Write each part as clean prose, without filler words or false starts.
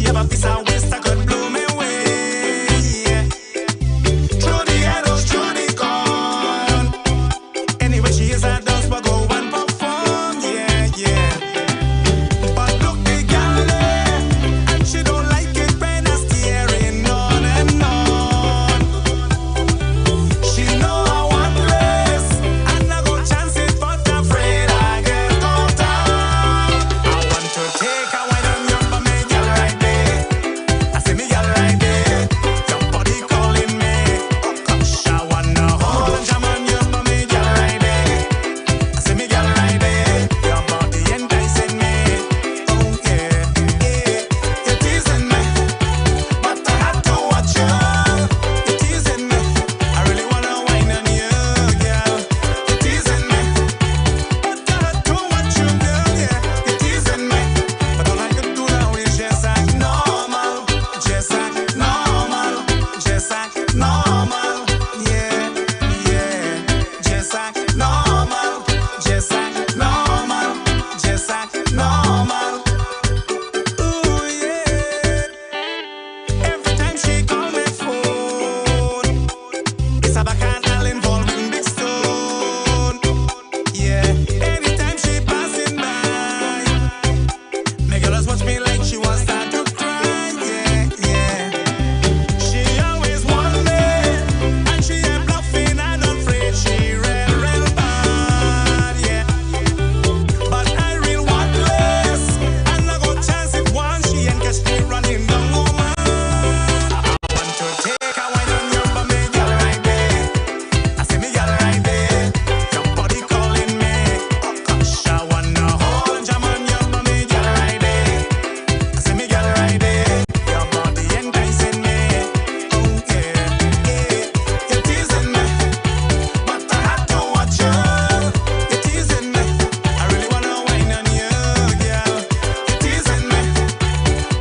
she have a piece of waist that could blow me away. Yeah. Through the ghettos, through the corn. Anyway, she is a dance, but go and perform. Yeah, yeah. But look, the gal there, and she don't like it when I staring on and on. She know I want less, and I go chance it, but afraid I get caught out. I want to take a wine on your bummy, gal right there. I see me gal right there. Your body calling me. Oh gosh, I wanna hold and jam on your bummy, gal right there. I see me gal right there. Your body enticing me. Oh yeah, yeah. You're teasing me, but I had to watch you. You're teasing me. I really wanna wine on you, girl. You're teasing me, but I had to watch you, girl. Yeah, you're teasing me, but all I could do now is just act normal, just act normal, just act normal. Yeah, yeah, just act normal, just act normal, just act normal. Ooh yeah. Every time she call me phone, it's a bacchanal involving big stone. Yeah, anytime she passing by, my girl just watch me like she wants start to cry. Yeah, yeah. She always want me, and she ain't bluffing and afraid. She real bad. Yeah, but I real want less, and I go chance it once. She ain't catch me running down woman. I want to take a wine on your bummy, girl right there. I see me girl right there. Your body calling me. Oh gosh, I wanna hold and jam on your bummy, girl right there. I see me girl right there. Your body enticing me. Oh yeah, yeah. You're teasing me, but I had to watch you. You're teasing me. I really wanna wine on you, girl. You're teasing me,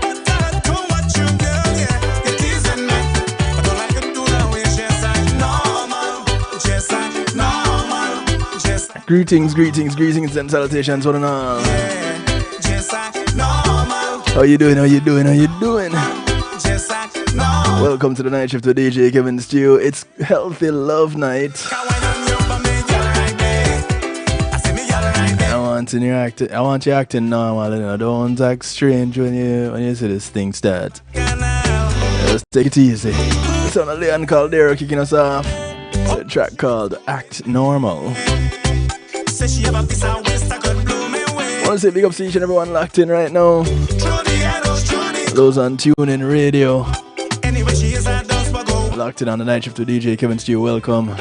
but I had to watch you, girl. Yeah, you're teasing me, but all I could do now is just act normal, just act normal, just Greetings and salutations, one and all. yeah, just act normal, How you doing? How you doing? How you doing? just act normal. Welcome to the night shift with DJ Kevin Stew. It's Healthy Love Night. Wine on your bummy, girl right there. I see me girl right there. I want you acting normal, you know. Don't act strange when you see this thing start. Just take it easy. It's on a Leon Caldera kicking us off. It's a track called Act Normal. Say she have a piece of waist that could blow me away. Want to say big up to each and everyone locked in right now. Through the ghettos, through the Those on TuneIn Radio. anyway, she is a dance, but go. Locked in on the night shift with DJ Kevin Stew. Welcome. But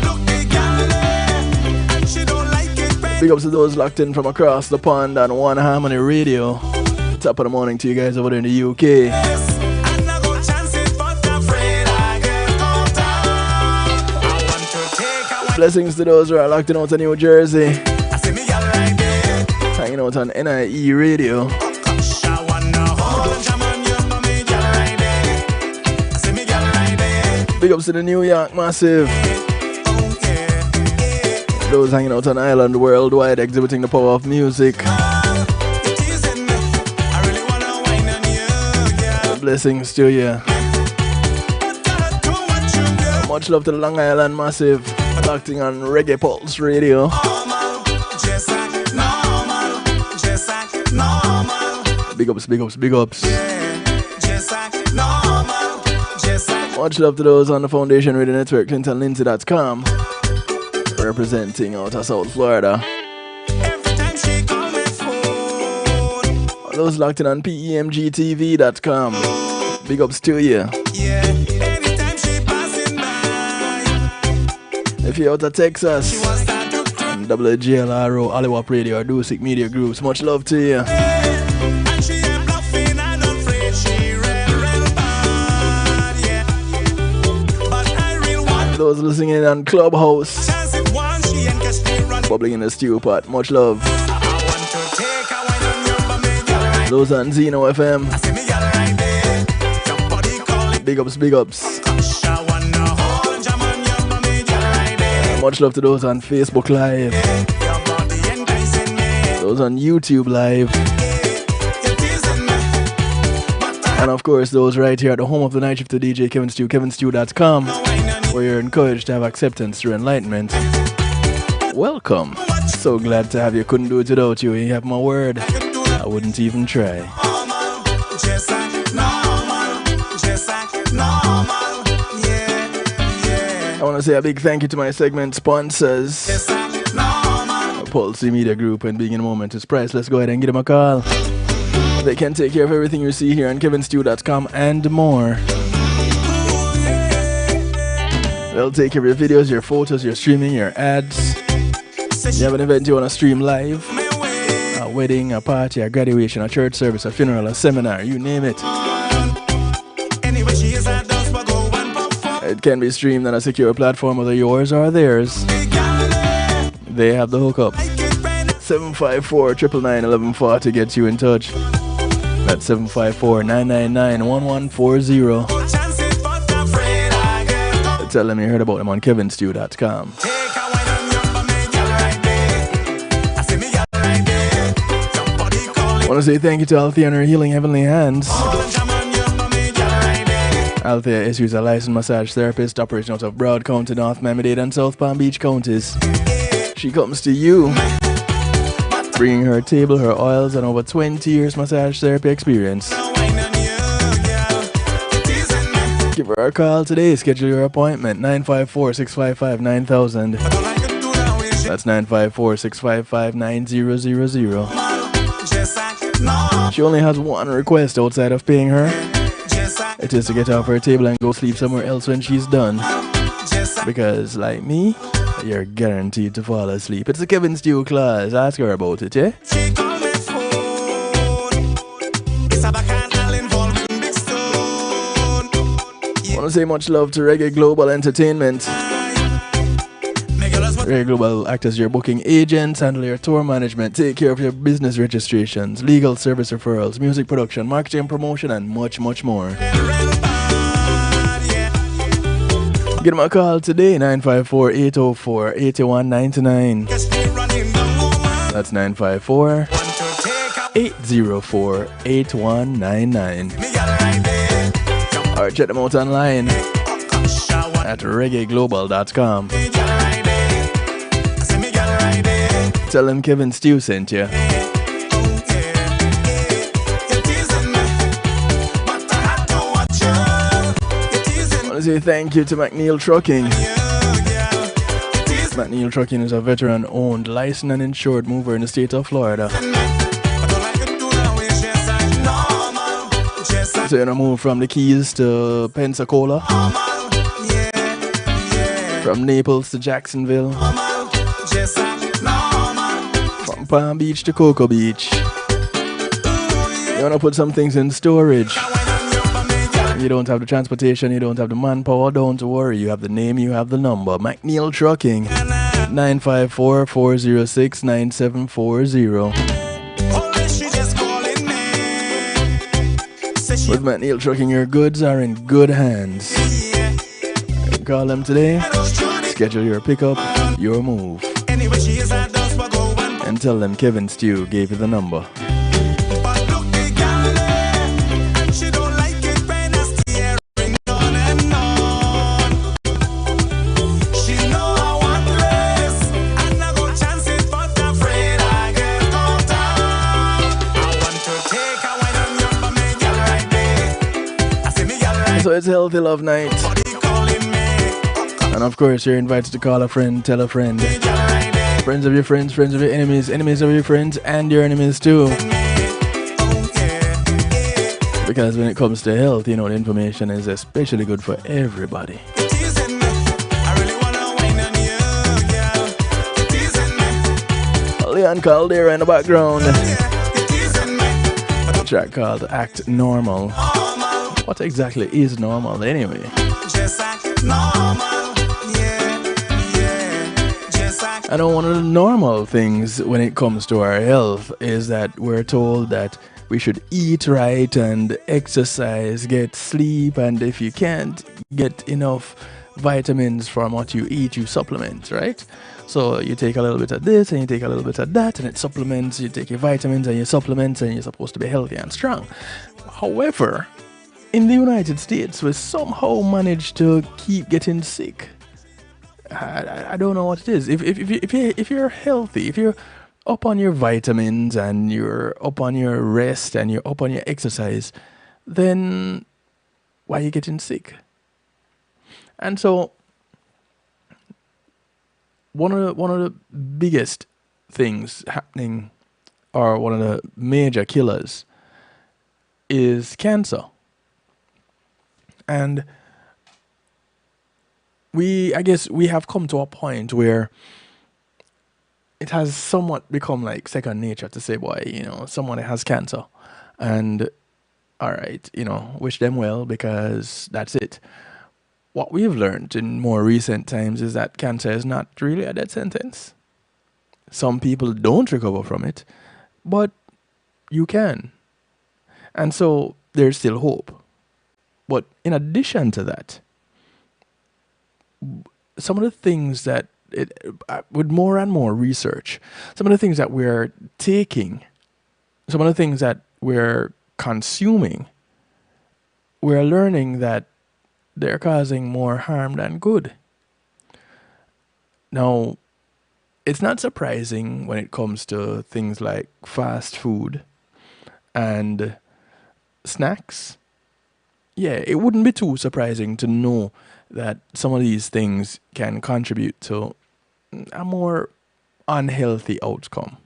look, the gal there, and she don't like it when Big ups to those locked in from across the pond on One Harmony Radio. Top of the morning to you guys over there in the UK. and I go chance it, but afraid I get caught out. I want to take a wine. Blessings to those who are locked in out of New Jersey. I see me gal right there. Hanging out on NIE Radio. Oh gosh, I wanna hold and jam on your bummy, gal right there. I see me gal right there. Big ups to the New York Massive. Oh yeah, yeah. Those hanging out on Island worldwide, exhibiting the power of music. You're teasing me. I really wanna wine on you, girl. Blessings to you. But I had to watch you, girl. Much love to the Long Island Massive. Locked in on Reggae Pulse Radio. Normal, just act normal, just act normal. Big ups, big ups, big ups. Yeah, just act normal, just act. Much love to those on the Foundation Radio Network, ClintonLindsay.com. Representing out of South Florida. Every time she call me phone. Those locked in on PEMGTV.com. Big ups to you. Yeah, anytime she passing by, If you're out of Texas, she wants start to cry. on WGLRO, Oliwap Radio, or Dusik Media Groups, much love to you. And she ain't bluffing and afraid. She real bad. Yeah, but I real want Those listening in on Clubhouse, chance it once. She ain't catch me running. bubbling in the stew pot, much love. I want to take a wine on your bummy, gal right. Those on Zeno FM, I see me gal right there. Your body calling. big ups, big ups. Gosh, I wanna hold and jam on your bummy, gal right there. Much love to those on Facebook Live, Your body enticing me. those on YouTube Live. You're teasing me, And of course, those right here at the home of the night shift to DJ Kevin Stew, kevinstew.com, where you're encouraged to have acceptance through enlightenment. Welcome. So glad to have you. Couldn't do it without you. You have my word. I wouldn't even try. I want to say a big thank you to my segment sponsors. Pulse Media Group and Being in a Moment is priceless. Go ahead and give them a call. They can take care of everything you see here on kevinstew.com and more. They'll take care of your videos, your photos, your streaming, your ads. You have an event you want to stream live, a wedding, a party, a graduation, a church service, a funeral, a seminar, you name it. It can be streamed on a secure platform, whether yours or theirs. They have the hookup. 754-999-1140 gets you in touch. That's 754-999-1140. Tell them you heard about them on kevinstew.com. I want to say thank you to Althea and her Healing Heavenly Hands. Althea is a licensed massage therapist operating out of Broward County, North Miami-Dade and South Palm Beach counties. She comes to you, bringing her table, her oils, and over 20 years massage therapy experience. Give her a call today. Schedule your appointment. 954-655-9000. That's 954-655-9000. She only has one request outside of paying her. It is to get off her table and go sleep somewhere else when she's done. Because, like me, you're guaranteed to fall asleep. It's the Kevin Stew class. Ask her about it, yeah? I want to say much love to Reggae Global Entertainment. Reggae Global act as your booking agents, handle your tour management, take care of your business registrations, legal service referrals, music production, marketing and promotion, and much, much more. Give them a call today, 954-804-8199. That's 954-804-8199. Or check them out online at reggaeglobal.com. Tell them Kevin Stew sent you. I want to say thank you to McNeil Trucking. McNeil Trucking is a veteran-owned, licensed and insured mover in the state of Florida. So you know, move from the Keys to Pensacola, from Naples to Jacksonville, from Palm Beach to Cocoa Beach. You want to put some things in storage. You don't have the transportation, you don't have the manpower, don't worry. You have the name, you have the number. McNeil Trucking, 954-406-9740. With McNeil Trucking, your goods are in good hands. Call them today, schedule your pickup, your move, and tell them Kevin Stew gave you the number. So it's Healthy Love Night. And of course, you're invited to call a friend, tell a friend. Friends of your friends, friends of your enemies, enemies of your friends, and your enemies too. Because when it comes to health, you know, the information is especially good for everybody. Leon Caldera in the background. A track called Act Normal. What exactly is normal anyway? I know one of the normal things when it comes to our health is that we're told that we should eat right and exercise, get sleep, and if you can't get enough vitamins from what you eat, you supplement, right? So you take a little bit of this and you take a little bit of that and it supplements, you take your vitamins and your supplements and you're supposed to be healthy and strong. However, in the United States, we somehow manage to keep getting sick. I don't know what it is. If you're healthy, if you're up on your vitamins and you're up on your rest and you're up on your exercise, then why are you getting sick? And so one of the biggest things happening, or one of the major killers, is cancer. And I guess we have come to a point where it has somewhat become like second nature to say, boy, someone has cancer, and all right, wish them well, because that's it. What we've learned in more recent times is that cancer is not really a death sentence. Some people don't recover from it, but you can. And so there's still hope. But in addition to that, some of the things that, with more and more research, some of the things that we're taking, some of the things that we're consuming, we're learning that they're causing more harm than good. Now, it's not surprising when it comes to things like fast food and snacks. Yeah, it wouldn't be too surprising to know that some of these things can contribute to a more unhealthy outcome.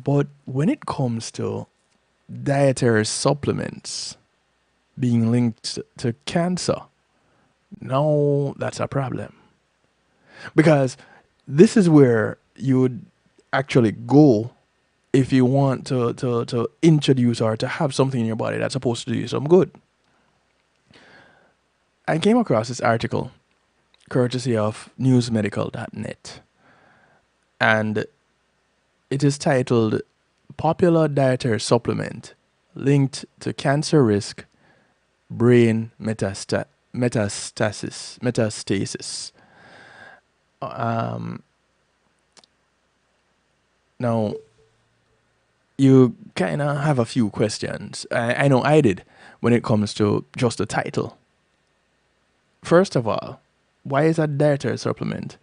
But when it comes to dietary supplements being linked to cancer, now that's a problem. Because this is where you would actually go if you want to introduce or to have something in your body that's supposed to do you some good. I came across this article courtesy of newsmedical.net, and it is titled Popular Dietary Supplement Linked to Cancer Risk, Brain Metastasis. Now, you kind of have a few questions. I know I did when it comes to just the title. First of all, why is a dietary supplement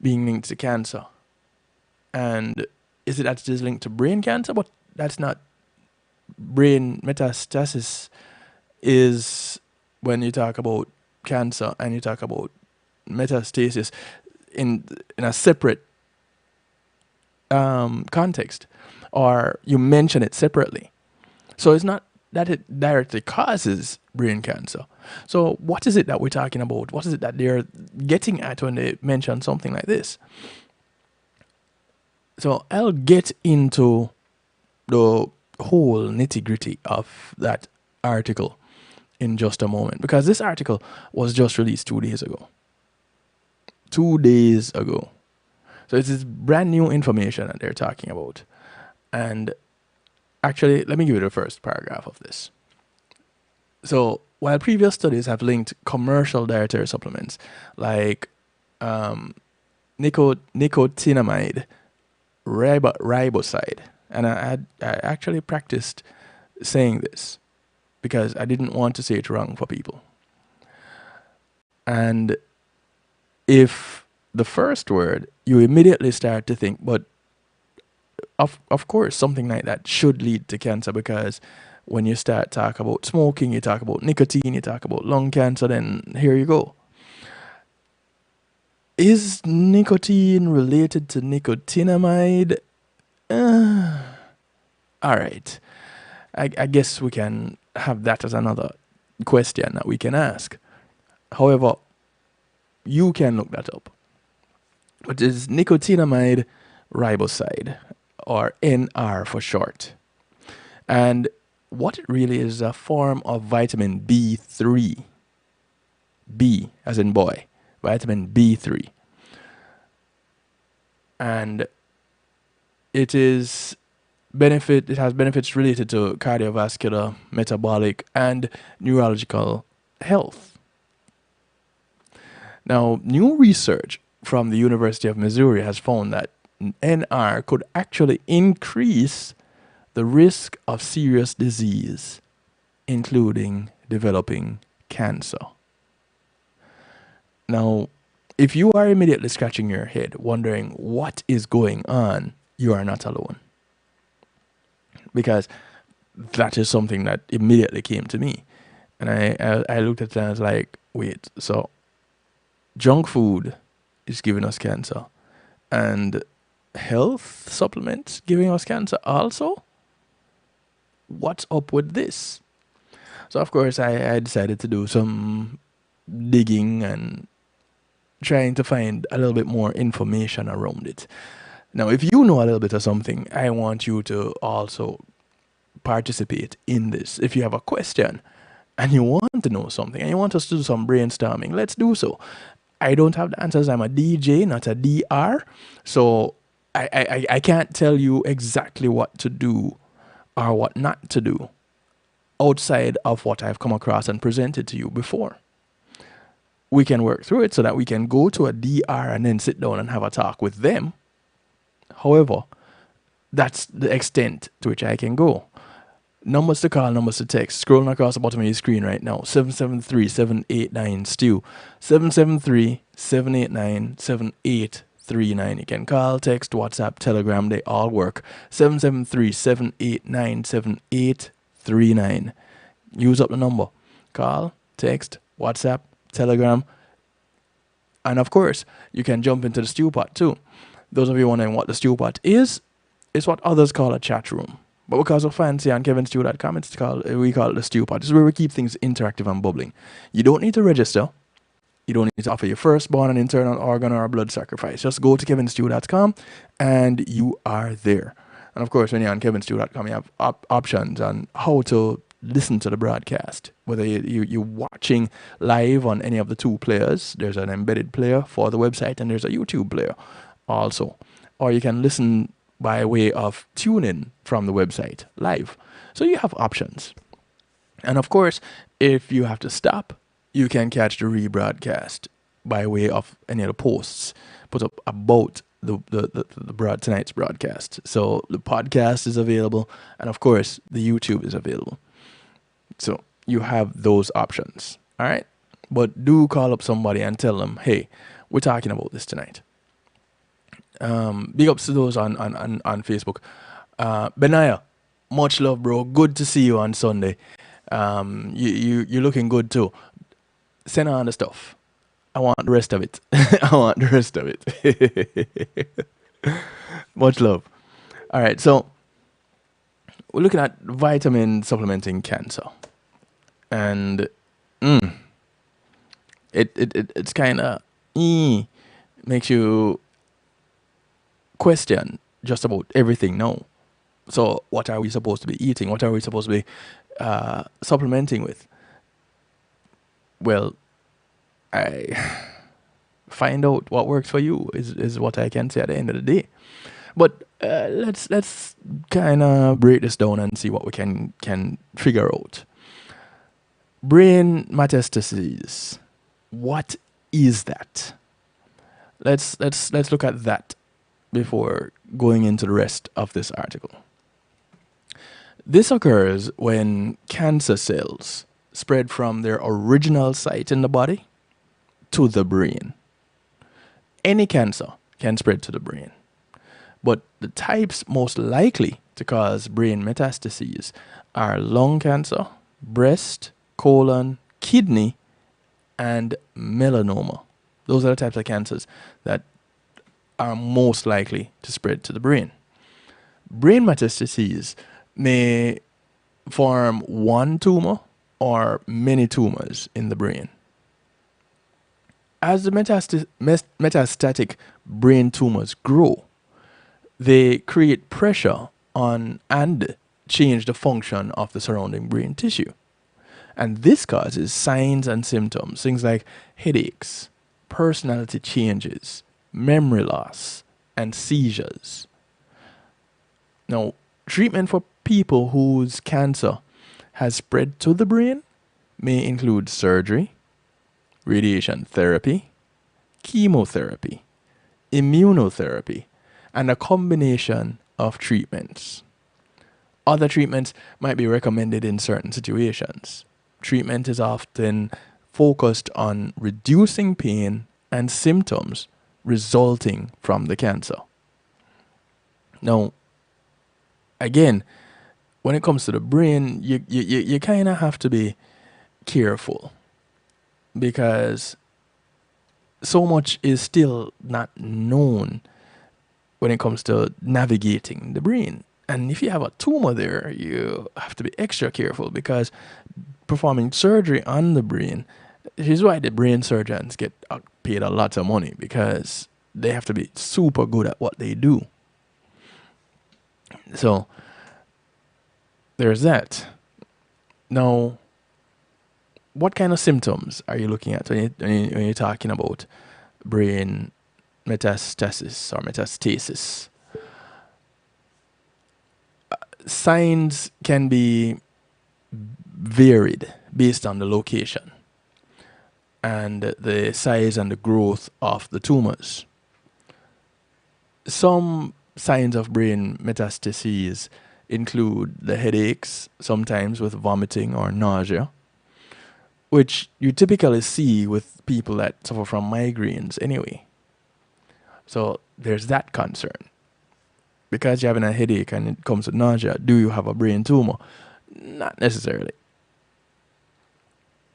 being linked to cancer? And is it that it is linked to brain cancer? But that's not. Brain metastasis is when you talk about cancer and you talk about metastasis in a separate context, or you mention it separately. So it's not that it directly causes brain cancer. So what is it that we're talking about? What is it that they're getting at when they mention something like this? So I'll get into the whole nitty-gritty of that article in just a moment, because this article was just released 2 days ago. 2 days ago. So it's this brand new information that they're talking about. And actually, let me give you the first paragraph of this. So while previous studies have linked commercial dietary supplements like nicotinamide riboside, and I actually practiced saying this because I didn't want to say it wrong for people. And if the first word, you immediately start to think, but of course, something like that should lead to cancer, because when you start talk about smoking, you talk about nicotine, you talk about lung cancer, then here you go. Is nicotine related to nicotinamide? All right. I guess we can have that as another question that we can ask. However, you can look that up. But it's nicotinamide riboside, or NR for short. And what it really is a form of vitamin B3. B as in boy, vitamin B3. And it has benefits related to cardiovascular, metabolic, and neurological health. Now, new research from the University of Missouri has found that NR could actually increase the risk of serious disease, including developing cancer. Now, if you are immediately scratching your head, wondering what is going on, you are not alone. Because that is something that immediately came to me. And I looked at it and I was like, wait, so junk food is giving us cancer. And health supplements giving us cancer also? What's up with this? So, of course, I decided to do some digging and trying to find a little bit more information around it. Now, if you know a little bit of something, I want you to also participate in this. If you have a question and you want to know something and you want us to do some brainstorming, let's do so. I don't have the answers. I'm a DJ, not a DR. So I can't tell you exactly what to do or what not to do outside of what I've come across and presented to you before. We can work through it so that we can go to a DR and then sit down and have a talk with them. However, that's the extent to which I can go. Numbers to call, numbers to text. Scrolling across the bottom of your screen right now. 773-789-STEW. 773-789-7839. You can call, text, WhatsApp, Telegram. They all work. 773-789-7839. Use up the number. Call, text, WhatsApp, Telegram. And of course, you can jump into the stew pot too. Those of you wondering what the stew pot is what others call a chat room. But because we're fancy on kevinstew.com, we call it the stew pot. This is where we keep things interactive and bubbling. You don't need to register. You don't need to offer your firstborn an internal organ or a blood sacrifice. Just go to kevinstew.com and you are there. And of course, when you're on kevinstew.com, you have options on how to listen to the broadcast. Whether you're watching live on any of the two players, there's an embedded player for the website and there's a YouTube player also. Or you can listen by way of tuning from the website live. So you have options. And of course, if you have to stop, you can catch the rebroadcast by way of any of the posts put up about tonight's broadcast. So the podcast is available, and of course, the YouTube is available. So you have those options. All right? But do call up somebody and tell them, hey, we're talking about this tonight. Big ups to those on Facebook. Benaya, much love, bro. Good to see you on Sunday. You're looking good too. Send on the stuff. I want the rest of it. I want the rest of it. Much love. All right, so we're looking at vitamin supplementing cancer, and it's kind of makes you question just about everything now. So what are we supposed to be eating? What are we supposed to be supplementing with? Well, I find out what works for you is what I can say at the end of the day. But let's kind of break this down and see what we can figure out. Brain metastases. What is that? Let's look at that before going into the rest of this article. This occurs when cancer cells spread from their original site in the body to the brain. Any cancer can spread to the brain, but the types most likely to cause brain metastases are lung cancer, breast, colon, kidney, and melanoma. Those are the types of cancers that are most likely to spread to the brain. Brain metastases may form one tumor or many tumors in the brain. As the metastatic brain tumors grow, they create pressure on and change the function of the surrounding brain tissue. And this causes signs and symptoms, things like headaches, personality changes, memory loss, and seizures. Now, treatment for people whose cancer has spread to the brain may include surgery, radiation therapy, chemotherapy, immunotherapy, and a combination of treatments. Other treatments might be recommended in certain situations. treatment is often focused on reducing pain and symptoms resulting from the cancer. Now, again, when it comes to the brain, you kind of have to be careful because so much is still not known when it comes to navigating the brain. And if you have a tumor there, you have to be extra careful because performing surgery on the brain, this is why the brain surgeons get paid a lot of money, because they have to be super good at what they do. So there's that. Now, what kind of symptoms are you looking at when you're talking about brain metastasis or metastasis? Signs can be varied based on the location and the size and the growth of the tumors. Some signs of brain metastases include the headaches, sometimes with vomiting or nausea, which you typically see with people that suffer from migraines anyway. So there's that concern. Because you're having a headache and it comes with nausea, do you have a brain tumor? Not necessarily.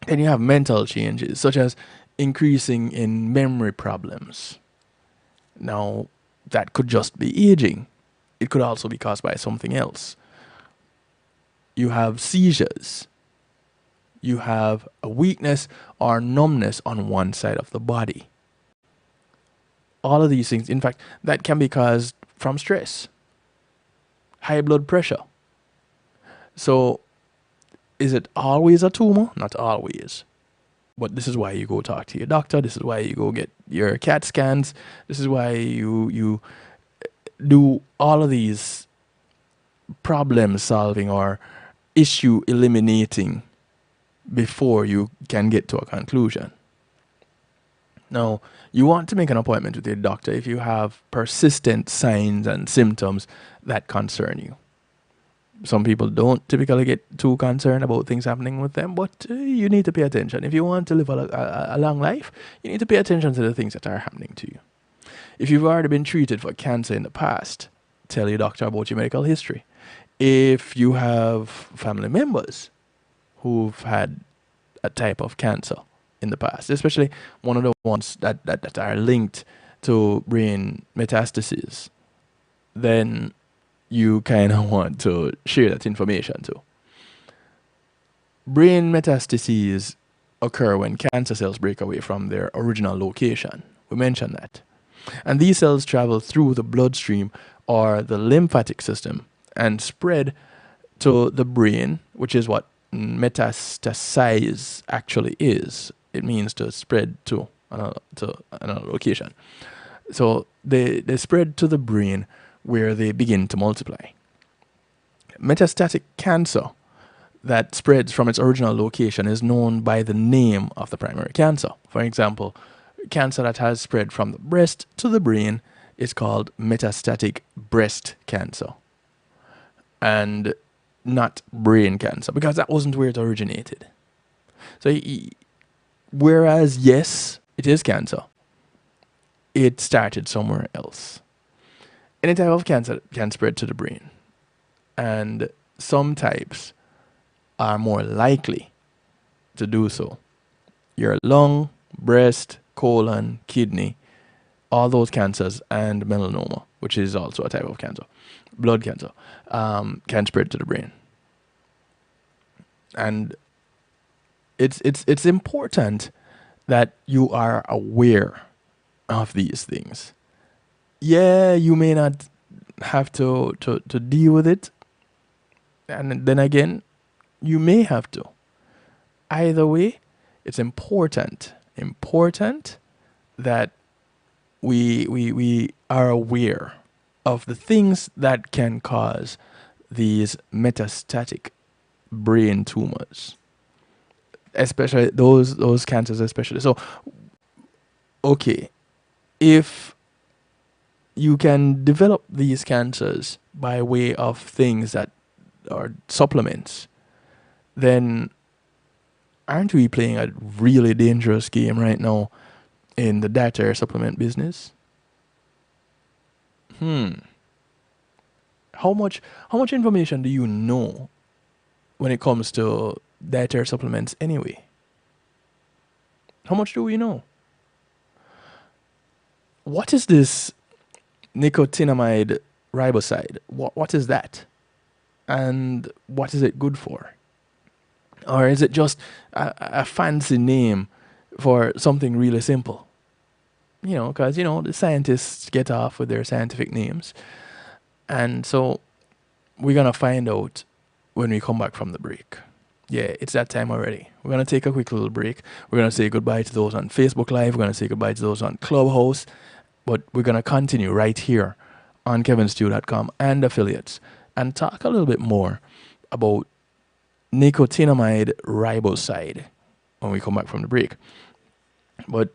Then you have mental changes, such as increasing in memory problems. Now, that could just be aging. It could also be caused by something else. You have seizures. You have a weakness or numbness on one side of the body. All of these things, in fact, that can be caused from stress, high blood pressure. So, is it always a tumor? Not always. But this is why you go talk to your doctor. This is why you go get your CAT scans. This is why you do all of these problem solving or issue eliminating before you can get to a conclusion. Now, you want to make an appointment with your doctor if you have persistent signs and symptoms that concern you. Some people don't typically get too concerned about things happening with them, but you need to pay attention. If you want to live a long life, you need to pay attention to the things that are happening to you. If you've already been treated for cancer in the past, tell your doctor about your medical history. If you have family members who've had a type of cancer in the past, especially one of the ones that are linked to brain metastases, then you kind of want to share that information too. Brain metastases occur when cancer cells break away from their original location. We mentioned that. And these cells travel through the bloodstream or the lymphatic system and spread to the brain, which is what metastasize actually is. It means to spread to another location. So they spread to the brain where they begin to multiply. Metastatic cancer that spreads from its original location is known by the name of the primary cancer. For example, cancer that has spread from the breast to the brain is called metastatic breast cancer, and not brain cancer, because that wasn't where it originated. So whereas, yes, it is cancer, it started somewhere else. Any type of cancer can spread to the brain, and some types are more likely to do so. Your lung, breast, colon, kidney, all those cancers, and melanoma, which is also a type of cancer, blood cancer, can spread to the brain. And it's important that you are aware of these things. Yeah, you may not have to deal with it, and then again, you may have to. Either way, it's important that we are aware of the things that can cause these metastatic brain tumors, especially those cancers especially. So, okay, if you can develop these cancers by way of things that are supplements, then aren't we playing a really dangerous game right now in the dietary supplement business? How much information do you know when it comes to dietary supplements anyway? How much do we know? What is this nicotinamide riboside? What is that? And what is it good for? Or is it just a fancy name for something really simple? Because, the scientists get off with their scientific names. And so we're going to find out when we come back from the break. Yeah, it's that time already. We're going to take a quick little break. We're going to say goodbye to those on Facebook Live. We're going to say goodbye to those on Clubhouse. But we're going to continue right here on kevinstew.com and affiliates and talk a little bit more about nicotinamide riboside when we come back from the break. But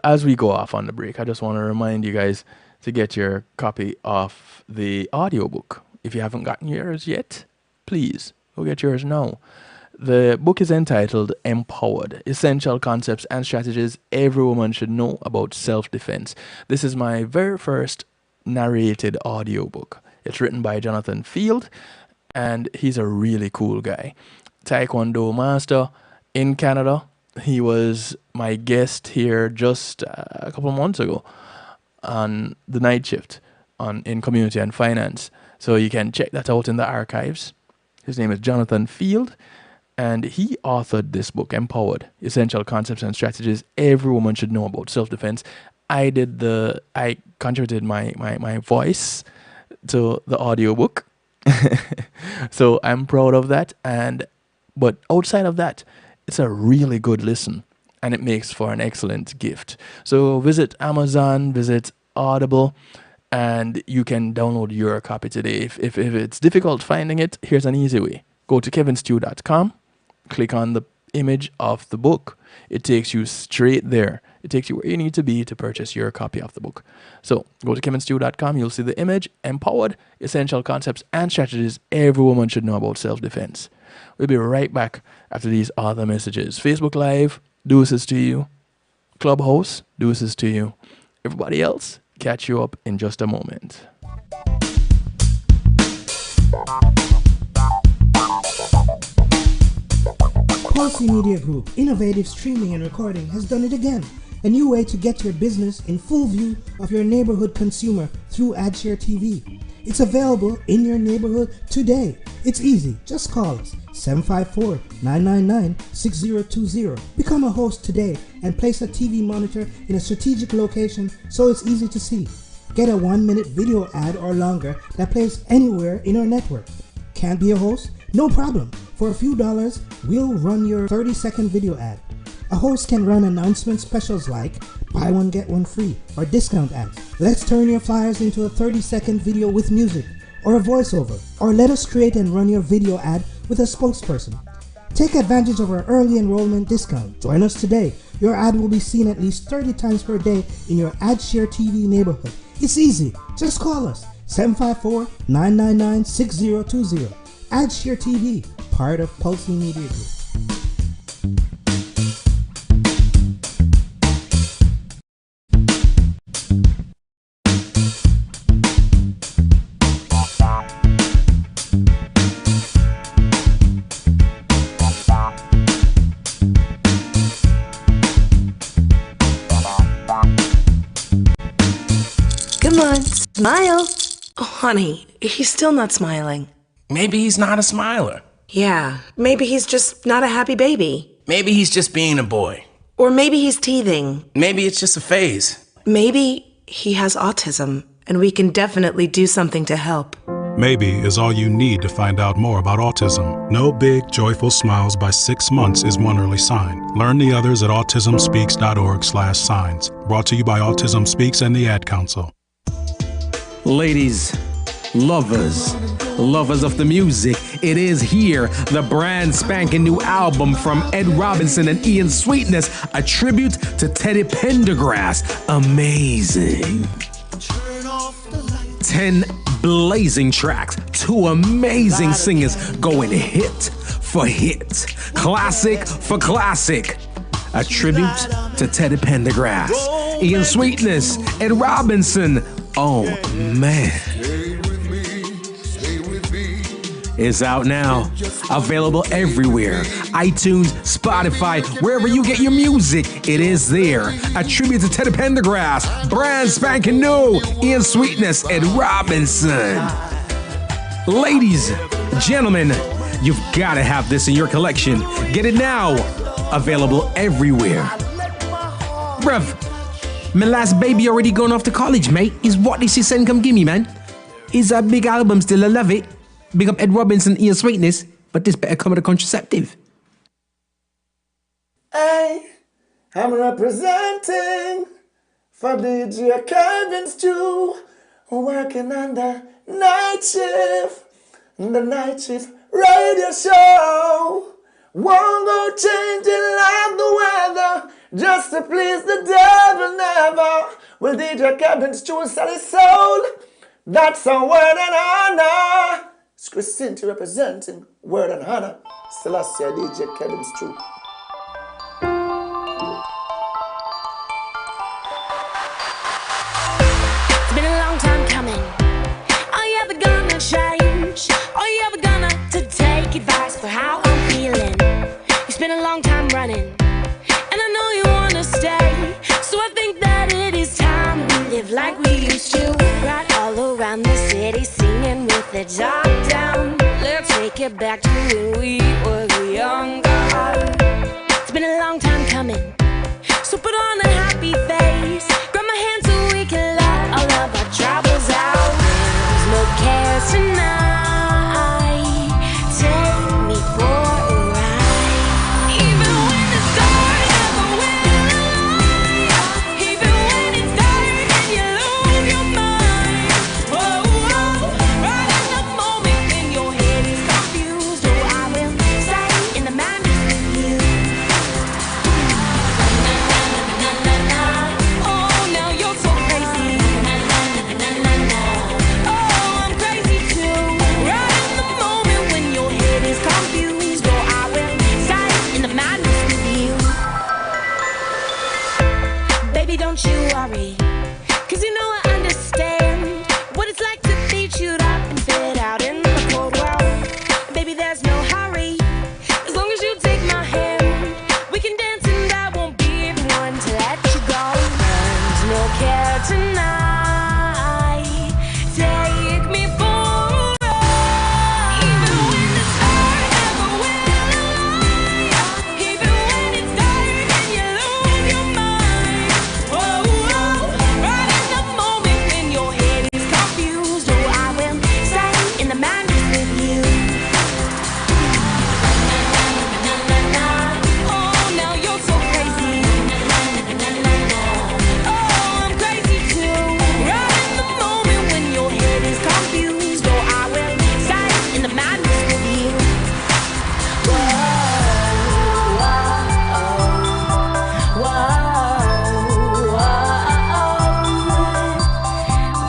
as we go off on the break, I just want to remind you guys to get your copy of the audiobook. If you haven't gotten yours yet, please go get yours now. The book is entitled Empowered: Essential Concepts and Strategies Every Woman Should Know About Self-Defense. This is my very first narrated audiobook. It's written by Jonathan Field, and he's a really cool guy. Taekwondo master in Canada. He was my guest here just a couple of months ago on the night shift in Community and Finance. So you can check that out in the archives. His name is Jonathan Field, and he authored this book, Empowered: Essential Concepts and Strategies Every Woman Should Know About Self-Defense. I contributed my voice to the audiobook. So I'm proud of that. But outside of that, it's a really good listen, and it makes for an excellent gift. So visit Amazon, visit Audible, and you can download your copy today. If it's difficult finding it, here's an easy way. Go to kevinstew.com, click on the image of the book. It takes you straight there. It takes you where you need to be to purchase your copy of the book. So go to kevinstew.com. You'll see the image, Empowered: Essential Concepts and Strategies Every Woman Should Know About Self-Defense. We'll be right back after these other messages. Facebook Live, deuces to you. Clubhouse, deuces to you. Everybody else, catch you up in just a moment. Policy Media Group, innovative streaming and recording, has done it again. A new way to get your business in full view of your neighborhood consumer through AdShare TV. It's available in your neighborhood today. It's easy. Just call us 754-999-6020. Become a host today and place a TV monitor in a strategic location so it's easy to see. Get a 1-minute video ad or longer that plays anywhere in our network. Can't be a host? No problem. For a few dollars, we'll run your 30-second video ad. A host can run announcement specials like buy one get one free or discount ads. Let's turn your flyers into a 30-second video with music or a voiceover, or let us create and run your video ad with a spokesperson. Take advantage of our early enrollment discount. Join us today. Your ad will be seen at least 30 times per day in your AdShare TV neighborhood. It's easy. Just call us 754-999-6020. AdShare TV, part of Policy Media Group. Smile. Oh, honey, he's still not smiling. Maybe he's not a smiler. Yeah, maybe he's just not a happy baby. Maybe he's just being a boy. Or maybe he's teething. Maybe it's just a phase. Maybe he has autism, and we can definitely do something to help. Maybe is all you need to find out more about autism. No big, joyful smiles by 6 months is one early sign. Learn the others at autismspeaks.org/signs. Brought to you by Autism Speaks and the Ad Council. Ladies, lovers of the music, it is here, the brand spanking new album from Ed Robinson and Ian Sweetness, a tribute to Teddy Pendergrass. Amazing. 10 blazing tracks, 2 amazing singers going hit for hit, classic for classic. A tribute to Teddy Pendergrass, Ian Sweetness, Ed Robinson. Oh man. It's out now. Available everywhere. iTunes, Spotify, wherever you get your music, it is there. A tribute to Teddy Pendergrass, brand spanking new, Ian Sweetness, Ed Robinson. Ladies, gentlemen, you've got to have this in your collection. Get it now. Available everywhere. Bruv, my last baby already gone off to college, mate. Is what this is send come gimme, man. Is a big album still, I love it. Big up Ed Robinson, Ian Sweetness, but this better come with a contraceptive. Hey, I'm representing for DJ Kevin Stew, working on the night shift radio show. Won't go changing like the weather, just to please the devil never. Will DJ Kevin Stew sell his soul? That's a word and honor. It's Christine representing word and honor. Selassie DJ Kevin Stew. It's been a long time coming. Are you ever gonna change? Are you ever gonna to take advice for how I'm feeling? It's been a long time running, and I know you wanna stay. So I think that it is time we live like we used to. Right all around the city, singing with the top down. Let's take it back to when we were younger. It's been a long time coming, so put on a happy face. Grab my hand so we can let all of our troubles out. There's no care tonight. Take me for a ride. Even when it's dark, never will. Even when it's dark and you lose your mind. Oh, right in the moment when your head is confused. Oh, I will stay in the madness with you. Oh, now you're so crazy. Oh, I'm crazy too. Right in the moment when your head is confused. Oh, I will stay in the madness with you. Baby, don't you worry, 'cause you know I understand what it's like to be chewed up and fit out in the cold world. Baby, there's no hurry, as long as you take my hand. We can dance and I won't be the one to let you go. There's no care tonight. Take me for a ride. Even when it's dark, never will. Even when it's dark and you lose your mind. Oh, right in the moment when your head is confused. Oh, I will stay in the madness with you. Oh, now you're so crazy. Oh, I'm crazy too. Right in the moment when your head is confused. Oh, I will stay in the madness with you. Whoa, whoa, whoa, whoa.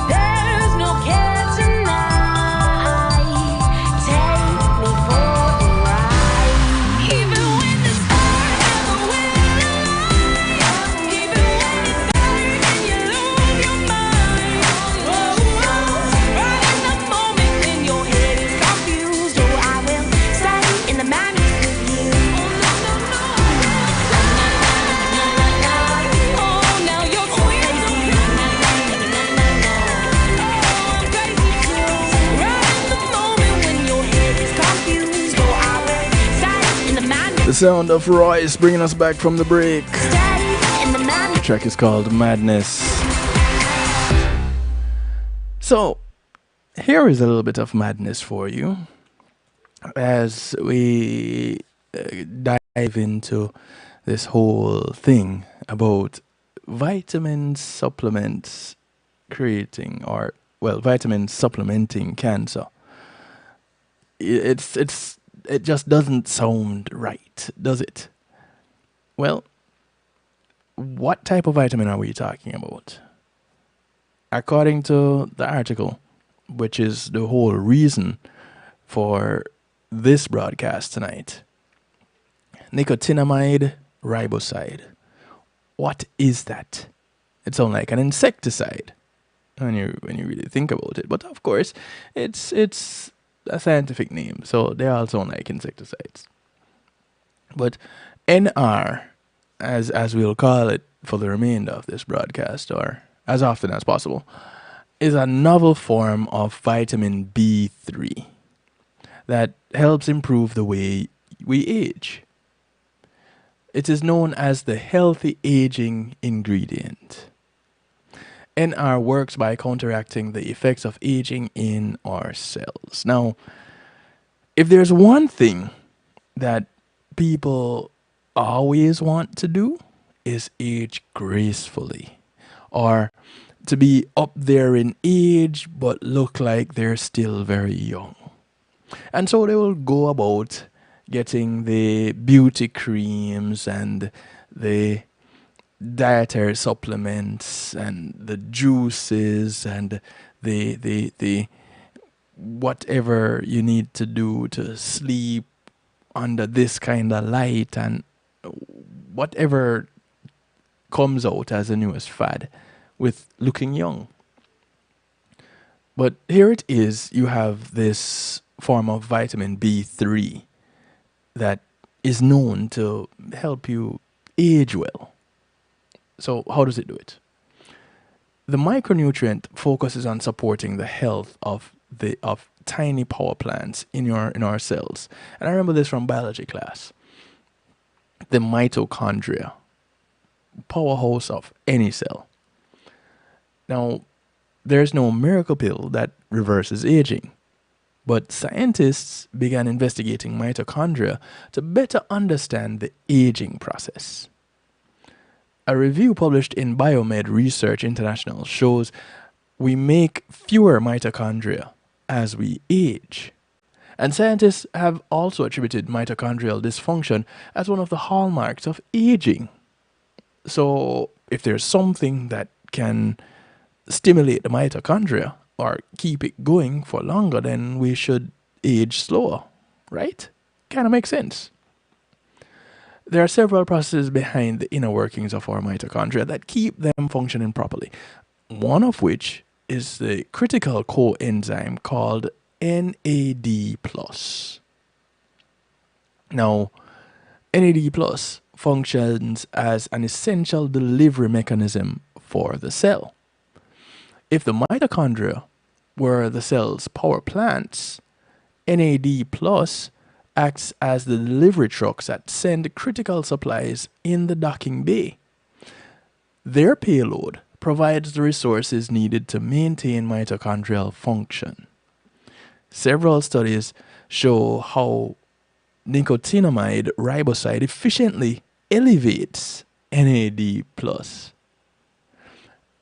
There's no care tonight. Take me for a ride. Even when it's dark, never will. Even when it's dark and you lose your mind. Oh, right in the moment when your head is confused. Oh, I will stay in the madness with you. Oh, now you're so crazy. Oh, I'm crazy too. Right in the moment when your head is confused. Oh, I will stay in the madness. The sound of Royce bringing us back from the break. Stay in the madness. The track is called Madness. So, here is a little bit of madness for you as we dive into this whole thing about vitamin supplements creating, or well, vitamin supplementing cancer. It just doesn't sound right, does it? Well, what type of vitamin are we talking about? According to the article, which is the whole reason for this broadcast tonight. Nicotinamide riboside. What is that? It sounds like an insecticide when you really think about it. But of course, it's a scientific name, so they all sound like insecticides. But NR, as we'll call it for the remainder of this broadcast, or as often as possible, is a novel form of vitamin B3 that helps improve the way we age. It is known as the healthy aging ingredient. NR works by counteracting the effects of aging in our cells. Now, if there's one thing that people always want to do, is age gracefully, or to be up there in age but look like they're still very young. And so they will go about getting the beauty creams and the dietary supplements and the juices and the whatever you need to do to sleep under this kind of light and whatever comes out as the newest fad with looking young. But here it is, you have this form of vitamin B3 that is known to help you age well. So how does it do it? The micronutrient focuses on supporting the health of tiny power plants in our cells. And I remember this from biology class. The mitochondria, powerhouse of any cell. Now, there's no miracle pill that reverses aging, but scientists began investigating mitochondria to better understand the aging process. A review published in Biomed Research International shows we make fewer mitochondria as we age. And scientists have also attributed mitochondrial dysfunction as one of the hallmarks of aging. So if there's something that can stimulate the mitochondria or keep it going for longer, then we should age slower, right? Kind of makes sense. There are several processes behind the inner workings of our mitochondria that keep them functioning properly. One of which is the critical coenzyme called NAD+. Now, NAD+ functions as an essential delivery mechanism for the cell. If the mitochondria were the cell's power plants, NAD+ acts as the delivery trucks that send critical supplies in the docking bay. Their payload provides the resources needed to maintain mitochondrial function. Several studies show how nicotinamide riboside efficiently elevates NAD+.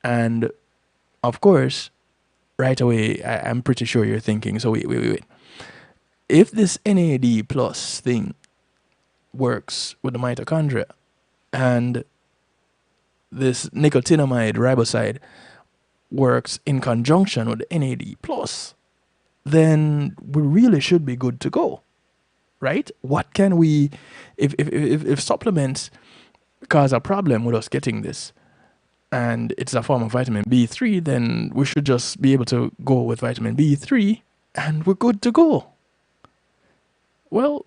And of course, right away, I'm pretty sure you're thinking, so wait. If this NAD+ thing works with the mitochondria and this nicotinamide riboside works in conjunction with the NAD+, then we really should be good to go, right? What can we, if supplements cause a problem with us getting this, and it's a form of vitamin B3, then we should just be able to go with vitamin B3 and we're good to go. Well,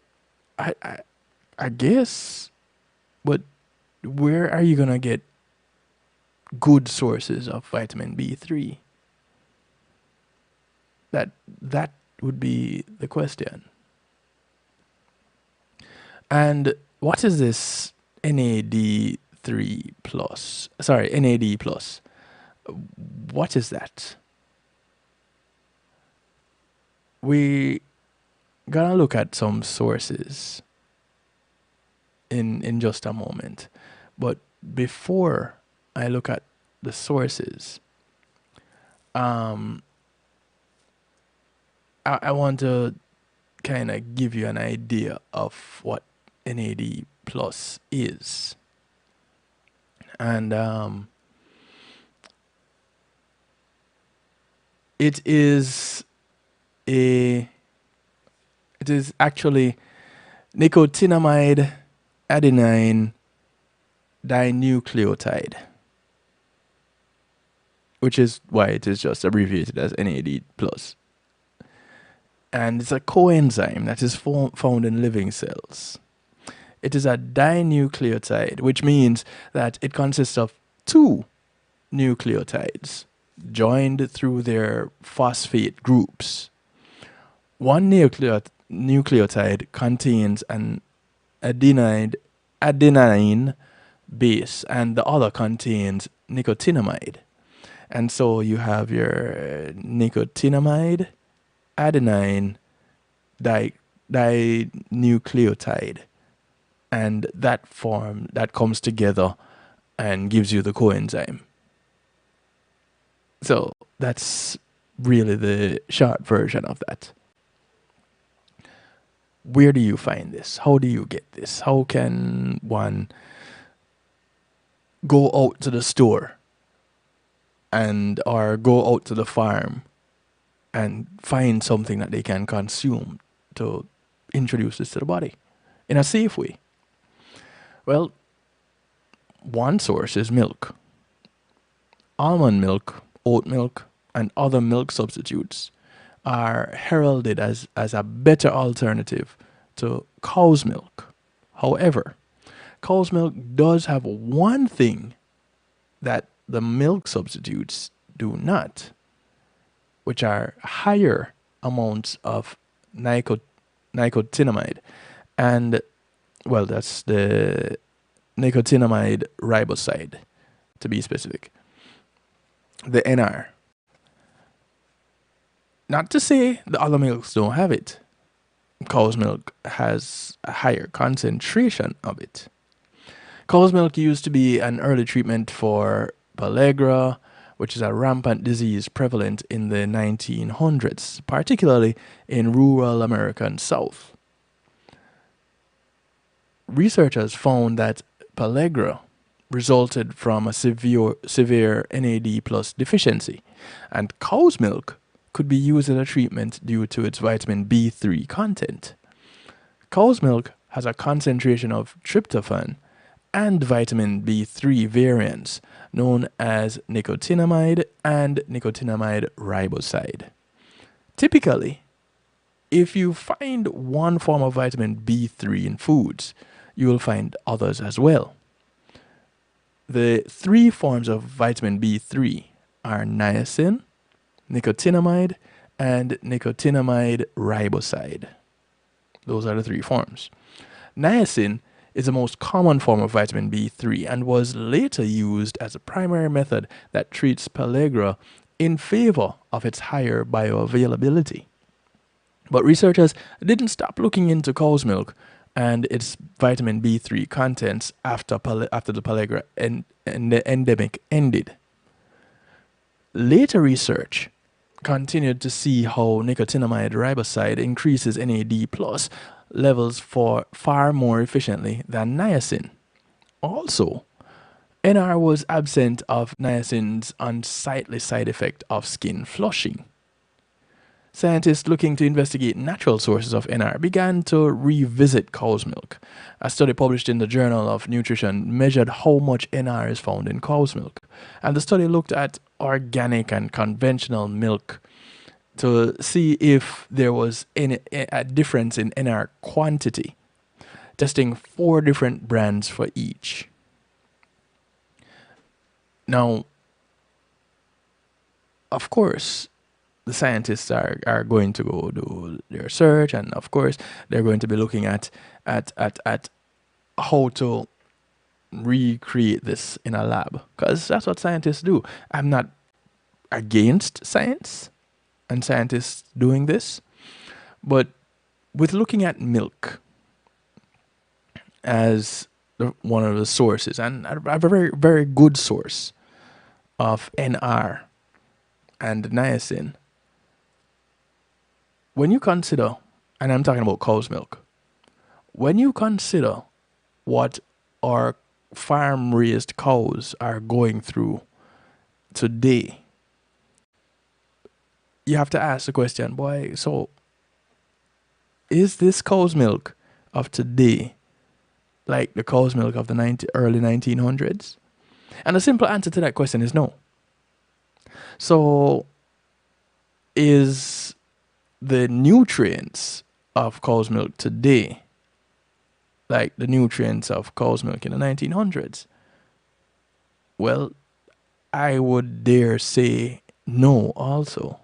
I guess, but where are you going to get good sources of vitamin B3? That would be the question. And what is this NAD+ NAD+? What is that? We gonna look at some sources in just a moment. But before I look at the sources, I want to kind of give you an idea of what NAD+ is. And it is a It is actually nicotinamide adenine dinucleotide, which is why it is just abbreviated as NAD+. And it's a coenzyme that is found in living cells. It is a dinucleotide, which means that it consists of two nucleotides joined through their phosphate groups. One nucleotide contains an adenine base, and the other contains nicotinamide. And so you have your nicotinamide adenine dinucleotide, and that comes together and gives you the coenzyme. So that's really the short version of that. Where do you find this? How do you get this? How can one go out to the store or go out to the farm and find something that they can consume to introduce this to the body in a safe way? Well, one source is milk. Almond milk, oat milk, and other milk substitutes are heralded as a better alternative to cow's milk. However, cow's milk does have one thing that the milk substitutes do not, which are higher amounts of nicotinamide. And, well, that's the nicotinamide riboside, to be specific. The NR. Not to say the other milks don't have it. Cow's milk has a higher concentration of it. Cow's milk used to be an early treatment for pellagra, which is a rampant disease prevalent in the 1900s, particularly in rural American South. Researchers found that pellagra resulted from a severe NAD+ deficiency, and cow's milk could be used as a treatment due to its vitamin B3 content. Cow's milk has a concentration of tryptophan and vitamin B3 variants known as nicotinamide and nicotinamide riboside. Typically, if you find one form of vitamin B3 in foods, you will find others as well. The three forms of vitamin B3 are niacin, nicotinamide, and nicotinamide riboside. Those are the three forms. Niacin is the most common form of vitamin B3 and was later used as a primary method that treats pellagra in favor of its higher bioavailability. But researchers didn't stop looking into cow's milk and its vitamin B3 contents after the pellagra endemic ended. Later research continued to see how nicotinamide riboside increases NAD+ levels far more efficiently than niacin. Also, NR was absent of niacin's unsightly side effect of skin flushing. Scientists looking to investigate natural sources of NR began to revisit cow's milk. A study published in the Journal of Nutrition measured how much NR is found in cow's milk, and the study looked at organic and conventional milk to see if there was a difference in NR quantity, testing 4 different brands for each. Now, of course, the scientists are going to go do their search, and of course they're going to be looking at how to recreate this in a lab, because that's what scientists do. I'm not against science and scientists doing this, but with looking at milk as one of the sources, and a very, very good source of NR and niacin, when you consider, and I'm talking about cow's milk, when you consider what our farm-raised cows are going through today, you have to ask the question, boy, so is this cow's milk of today like the cow's milk of the early 1900s? And the simple answer to that question is no. So, is the nutrients of cow's milk today like the nutrients of cow's milk in the 1900s? Well, I would dare say no also.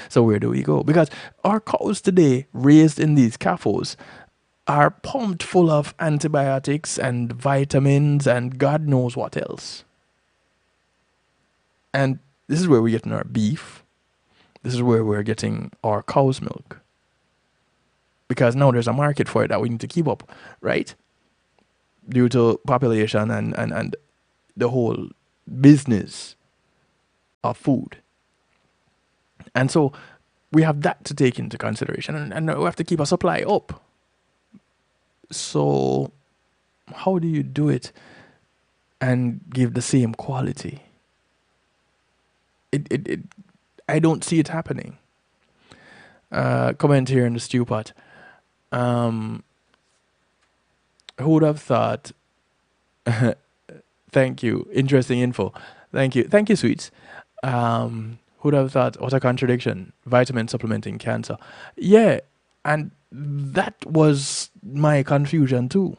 So where do we go? Because our cows today, raised in these CAFOs, are pumped full of antibiotics and vitamins and God knows what else. And this is where we're getting our beef. This is where we're getting our cow's milk. Because now there's a market for it that we need to keep up, right? Due to population and the whole business of food. And so we have that to take into consideration, and we have to keep our supply up. So how do you do it and give the same quality? I don't see it happening. Comment here in the stew pot. Who would have thought? Thank you. Interesting info. Thank you, sweets. Who'd have thought? What a contradiction. Vitamin supplementing cancer. Yeah, and that was my confusion too.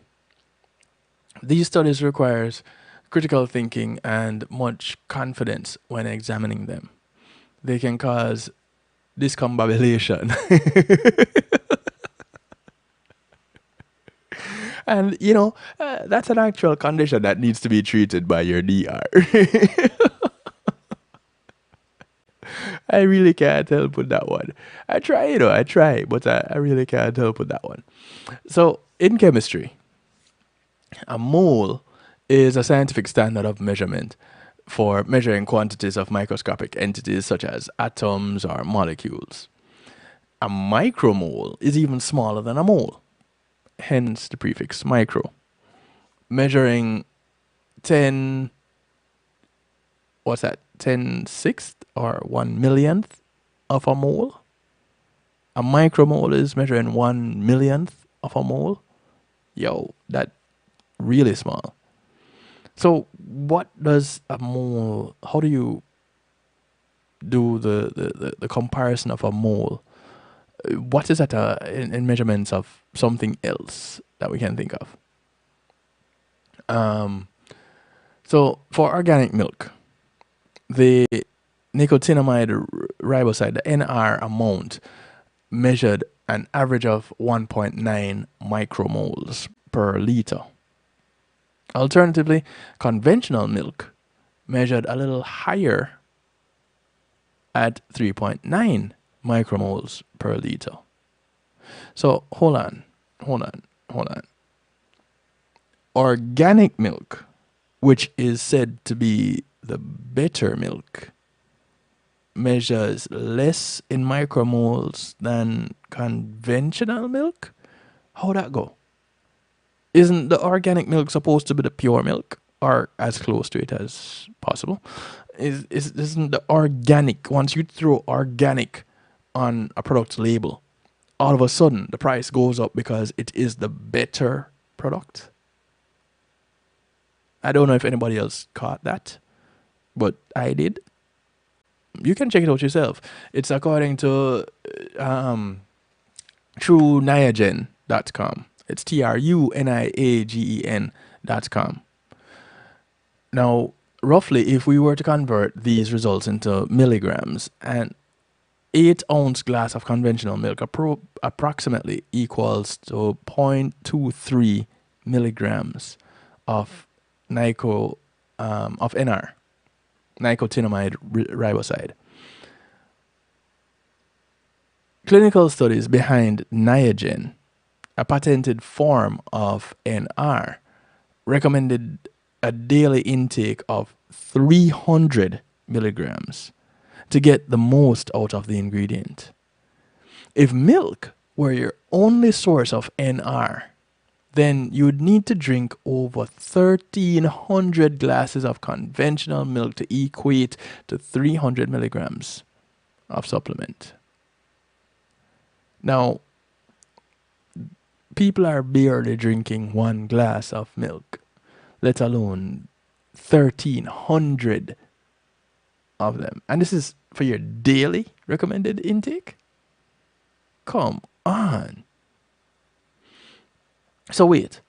These studies requires critical thinking and much confidence when examining them. They can cause discombobulation. And, that's an actual condition that needs to be treated by your DR. I really can't help with that one. I try, but I really can't help with that one. So, in chemistry, a mole is a scientific standard of measurement for measuring quantities of microscopic entities such as atoms or molecules. A micromole is even smaller than a mole, hence the prefix micro, measuring 10 sixth or 1/1,000,000th of a mole. A micromole is measuring 1/1,000,000th of a mole. Yo, that really small. So what does a mole, how do you do the comparison of a mole? What is that in measurements of something else that we can think of? So for organic milk, the nicotinamide riboside, the NR amount, measured an average of 1.9 micromoles per liter. Alternatively, conventional milk measured a little higher at 3.9 micromoles per liter. So hold on. Organic milk, which is said to be the better milk, measures less in micromoles than conventional milk? How'd that go? Isn't the organic milk supposed to be the pure milk, or as close to it as possible? Isn't the organic, once you throw organic on a product label, all of a sudden the price goes up because it is the better product? I don't know if anybody else caught that, but I did. You can check it out yourself. It's according to TruNiagen.com. It's TRUNIAGEN.com. Now, roughly, if we were to convert these results into milligrams, an 8-ounce glass of conventional milk approximately equals to 0.23 milligrams of NR, nicotinamide riboside. Clinical studies behind Niagen, a patented form of NR, recommended a daily intake of 300 milligrams to get the most out of the ingredient. If milk were your only source of NR, then you would need to drink over 1,300 glasses of conventional milk to equate to 300 milligrams of supplement. Now, People are barely drinking 1 glass of milk, let alone 1,300 of them. And this is for your daily recommended intake? Come on. So wait,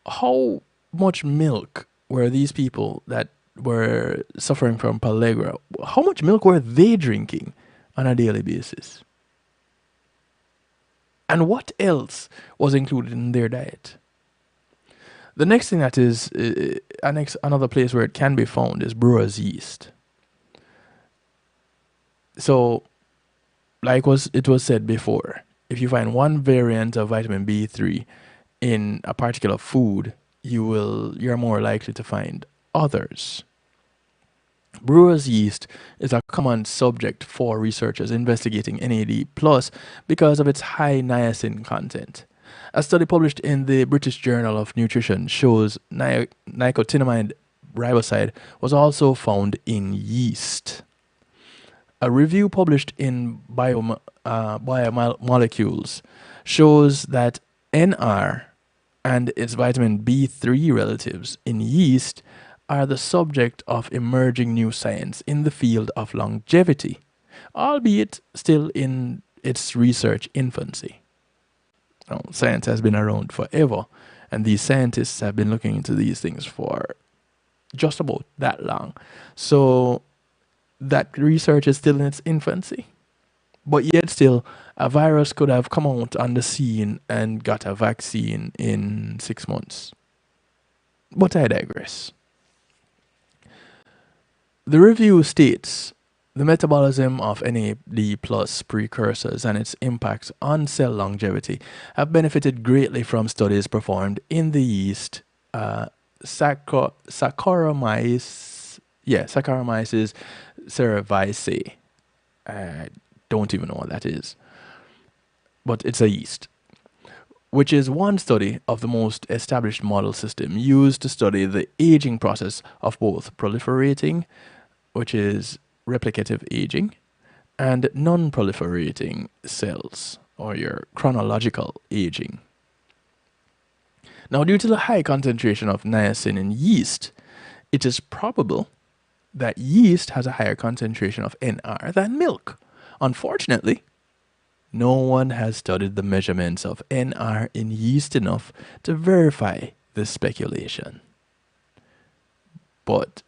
how much milk were these people that were suffering from pellagra, how much milk were they drinking on a daily basis? And what else was included in their diet? The next thing that is another place where it can be found is brewer's yeast. So, like it was said before, if you find one variant of vitamin B3 in a particular food, you're more likely to find others. Brewer's yeast is a common subject for researchers investigating NAD+ because of its high niacin content. A study published in the British Journal of Nutrition shows nicotinamide riboside was also found in yeast. A review published in Biomolecules shows that NR and its vitamin B3 relatives in yeast are the subject of emerging new science in the field of longevity, albeit still in its research infancy. Now, science has been around forever, and these scientists have been looking into these things for just about that long. So that research is still in its infancy. But yet still, a virus could have come out on the scene and got a vaccine in 6 months. But I digress. The review states, the metabolism of NAD+ precursors and its impact on cell longevity have benefited greatly from studies performed in the yeast Saccharomyces cerevisiae. I don't even know what that is, but it's a yeast, which is one study of the most established model system used to study the aging process of both proliferating, which is replicative aging, and non-proliferating cells, or your chronological aging. Now, due to the high concentration of niacin in yeast, it is probable that yeast has a higher concentration of NR than milk. Unfortunately, no one has studied the measurements of NR in yeast enough to verify this speculation. But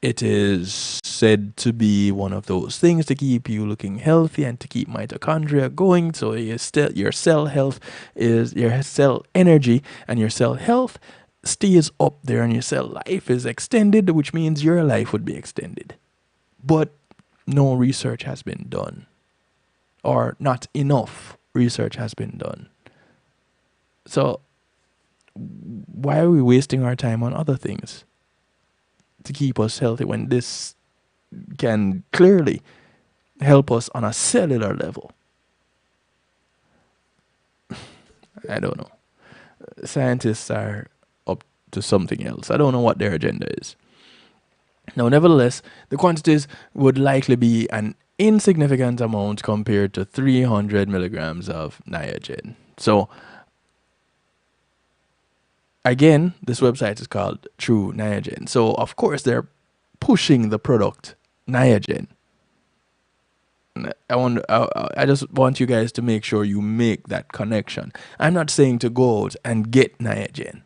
it is said to be one of those things to keep you looking healthy and to keep mitochondria going. So your cell health is your cell energy, and your cell health stays up there, and your cell life is extended, which means your life would be extended. But no research has been done, or not enough research has been done. So why are we wasting our time on other things to keep us healthy when this can clearly help us on a cellular level? I don't know. Scientists are up to something else. I don't know what their agenda is. Now, nevertheless, the quantities would likely be an insignificant amount compared to 300 milligrams of Niagen. So, again, this website is called True Niagen. So, of course, they're pushing the product Niagen. I just want you guys to make sure you make that connection. I'm not saying to go out and get Niagen.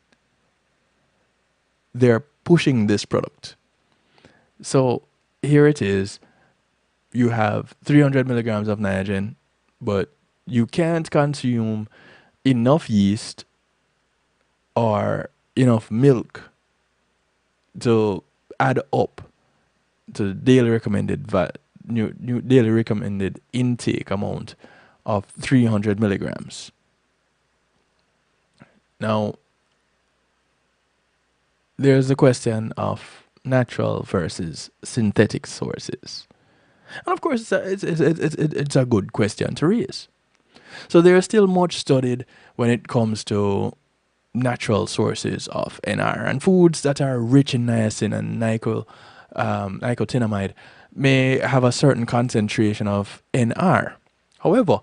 They're pushing this product. So here it is. You have 300 milligrams of Niagen, but you can't consume enough yeast or enough milk to add up to the daily recommended daily recommended intake amount of 300 milligrams. Now, there's the question of natural versus synthetic sources, and of course, it's a good question to raise. So there is still much studied when it comes to natural sources of NR, and foods that are rich in niacin and nicotinamide may have a certain concentration of NR. However,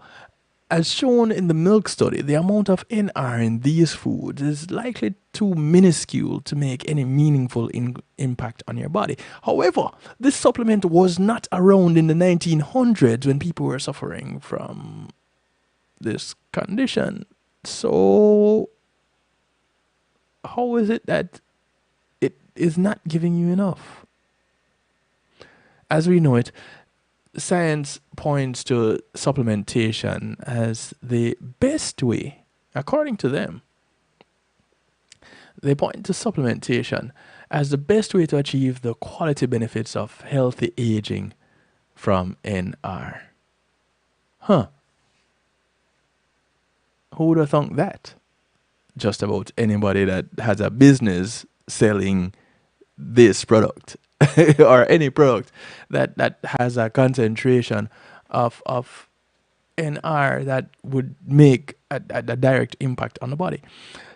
As shown in the milk study, the amount of NR in these foods is likely too minuscule to make any meaningful impact on your body. However, this supplement was not around in the 1900s when people were suffering from this condition. So, how is it that it is not giving you enough? As we know it, science points to supplementation as the best way, according to them. They point to supplementation as the best way to achieve the quality benefits of healthy aging from NR. Huh. Who would have thunk that? Just about anybody that has a business selling this product or any product that has a concentration of NR that would make a direct impact on the body.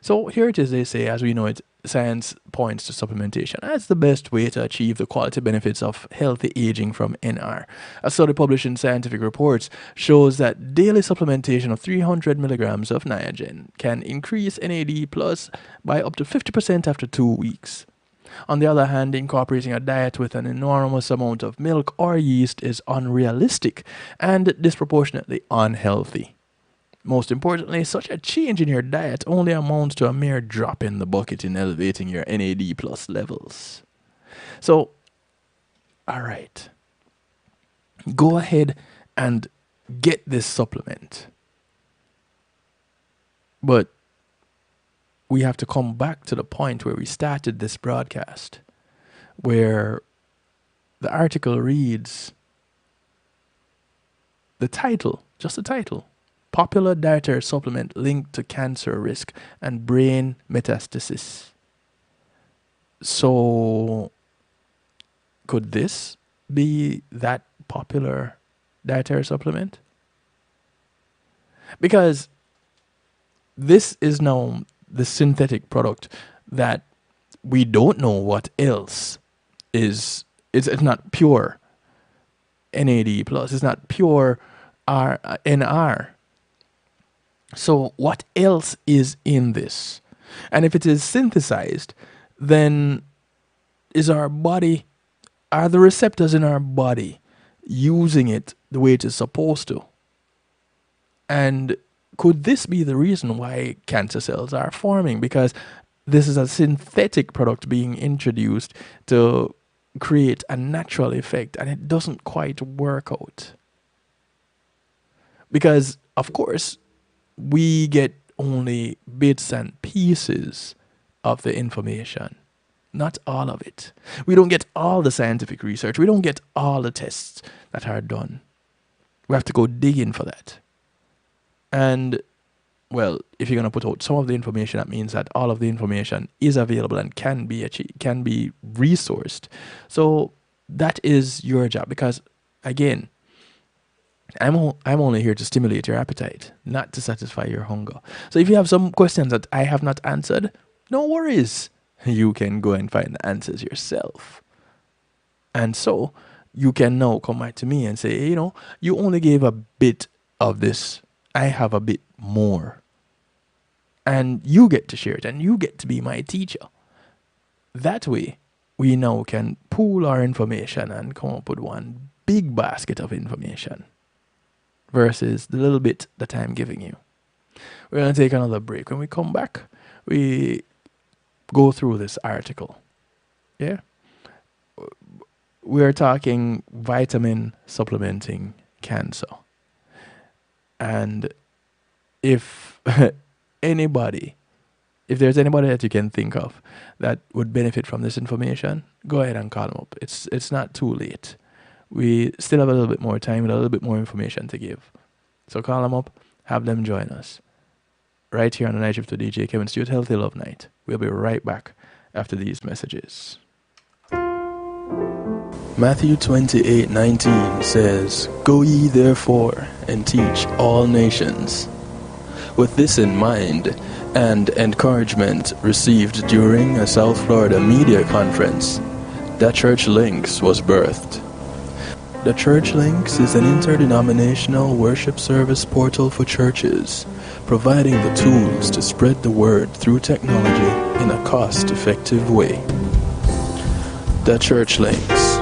So here it is, they say, as we know it, science points to supplementation as the best way to achieve the quality benefits of healthy aging from NR. A study published in Scientific Reports shows that daily supplementation of 300 milligrams of niagen can increase NAD plus by up to 50% after 2 weeks. On the other hand, incorporating a diet with an enormous amount of milk or yeast is unrealistic and disproportionately unhealthy. Most importantly, such a change in your diet only amounts to a mere drop in the bucket in elevating your NAD plus levels. So, alright, go ahead and get this supplement. But we have to come back to the point where we started this broadcast, where the article reads, the title, just the title, popular dietary supplement linked to cancer risk and brain metastasis. So, could this be that popular dietary supplement? Because this is now the synthetic product that we don't know what else is. It's not pure NAD plus. It's not pure NR. So what else is in this? And if it is synthesized, then are the receptors in our body using it the way it is supposed to? And could this be the reason why cancer cells are forming? Because this is a synthetic product being introduced to create a natural effect, and it doesn't quite work out. Because, of course, we get only bits and pieces of the information, not all of it. We don't get all the scientific research. We don't get all the tests that are done. We have to go digging for that. And, well, if you're going to put out some of the information, that means that all of the information is available and can be resourced. So that is your job, because, again, I'm only here to stimulate your appetite, not to satisfy your hunger. So if you have some questions that I have not answered, no worries. You can go and find the answers yourself. And so you can now come back to me and say, hey, you only gave a bit of this. I have a bit more. And you get to share it, and you get to be my teacher. That way, we now can pool our information and come up with one big basket of information versus the little bit that I'm giving you. We're going to take another break. When we come back, we go through this article. Yeah? We're talking vitamin supplementing cancer. And if there's anybody that you can think of that would benefit from this information, go ahead and call them up. It's not too late. We still have a little bit more time and a little bit more information to give. So call them up, have them join us. Right here on the Night Shift with DJ Kevin Stewart, Healthy Love Night. We'll be right back after these messages. Matthew 28:19 says, "Go ye therefore and teach all nations." With this in mind, and encouragement received during a South Florida media conference, That Church Links was birthed. The Church Links is an interdenominational worship service portal for churches, providing the tools to spread the word through technology in a cost-effective way. The Church Links,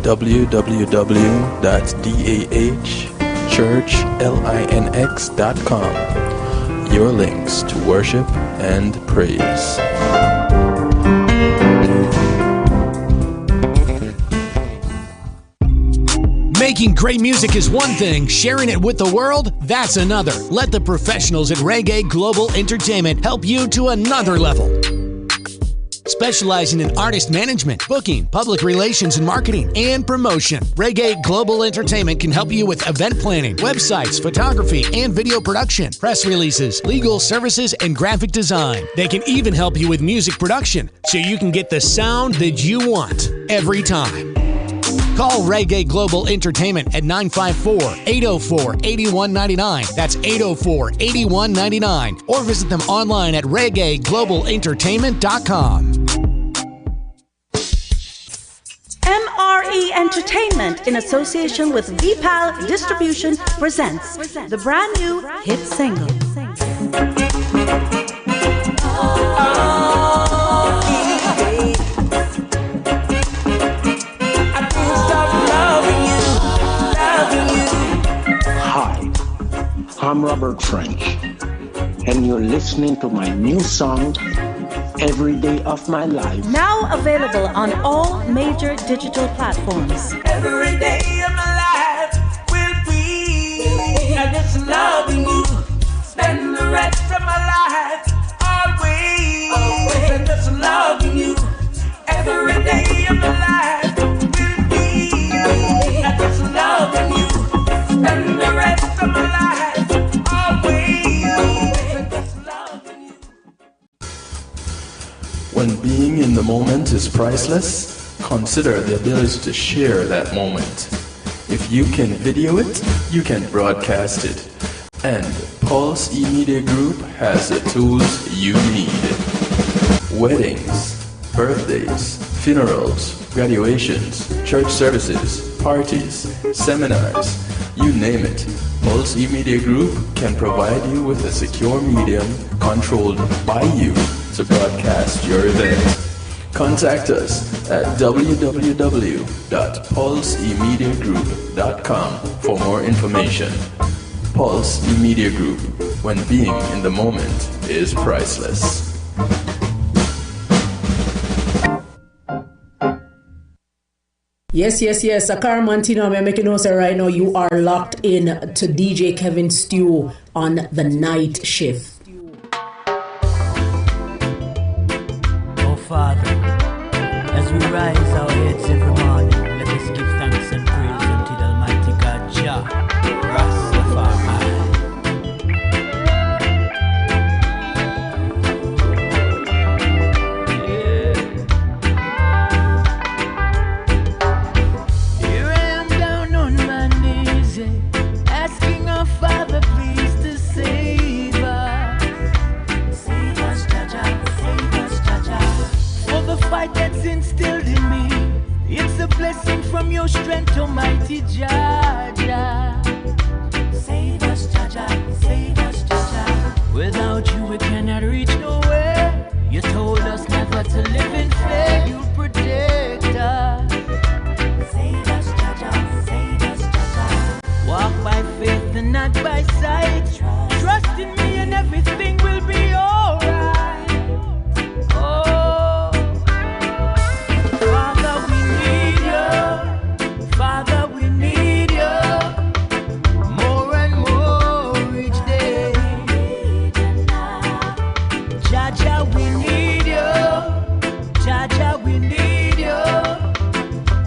www.dahchurchlinx.com, your links to worship and praise. Making great music is one thing, sharing it with the world, that's another. Let the professionals at Reggae Global Entertainment help you to another level. Specializing in artist management, booking, public relations and marketing, and promotion, Reggae Global Entertainment can help you with event planning, websites, photography, and video production, press releases, legal services, and graphic design. They can even help you with music production, so you can get the sound that you want every time. Call Reggae Global Entertainment at 954-804-8199. That's 804-8199. Or visit them online at reggaeglobalentertainment.com. MRE Entertainment, in association with VPAL Distribution, presents the brand new hit single. I'm Robert French, and you're listening to my new song, Every Day of My Life. Now available on all major digital platforms. Every day of my life will be just loving you. Spend the rest of my life always and just loving you. Every day of my life will be just loving you. Spend the rest of my life. When being in the moment is priceless, consider the ability to share that moment. If you can video it, you can broadcast it. And Pulse E-Media Group has the tools you need. Weddings, birthdays, funerals, graduations, church services, parties, seminars, you name it. Pulse E-Media Group can provide you with a secure medium controlled by you to broadcast your event. Contact us at www.pulsemediagroup.com for more information. Pulse E-Media Group, when being in the moment is priceless. Yes. Akar Mantino, I'm making notes right now. You are locked in to DJ Kevin Stew on the night shift. Father, as we rise our heads every morning, let us give thanks and praise unto the Almighty God, Jah, Rastafari. Here I am down on my knees, asking our Father please to save us. Save us, Jah, save us, Jah. For the fight that's instilled in me, it's a blessing from your strength, Almighty Jah. Save us, Jah, save us, Jah. Without you we cannot reach nowhere. You told us never to live in fear. You protect us. Save us, Jah, save us, Jah. Walk by faith and not by sight. Trust in me and everything will be alright. Oh, Father, we need you. Father, we need you. More and more each day. Jah, we need you. Jah, we need you.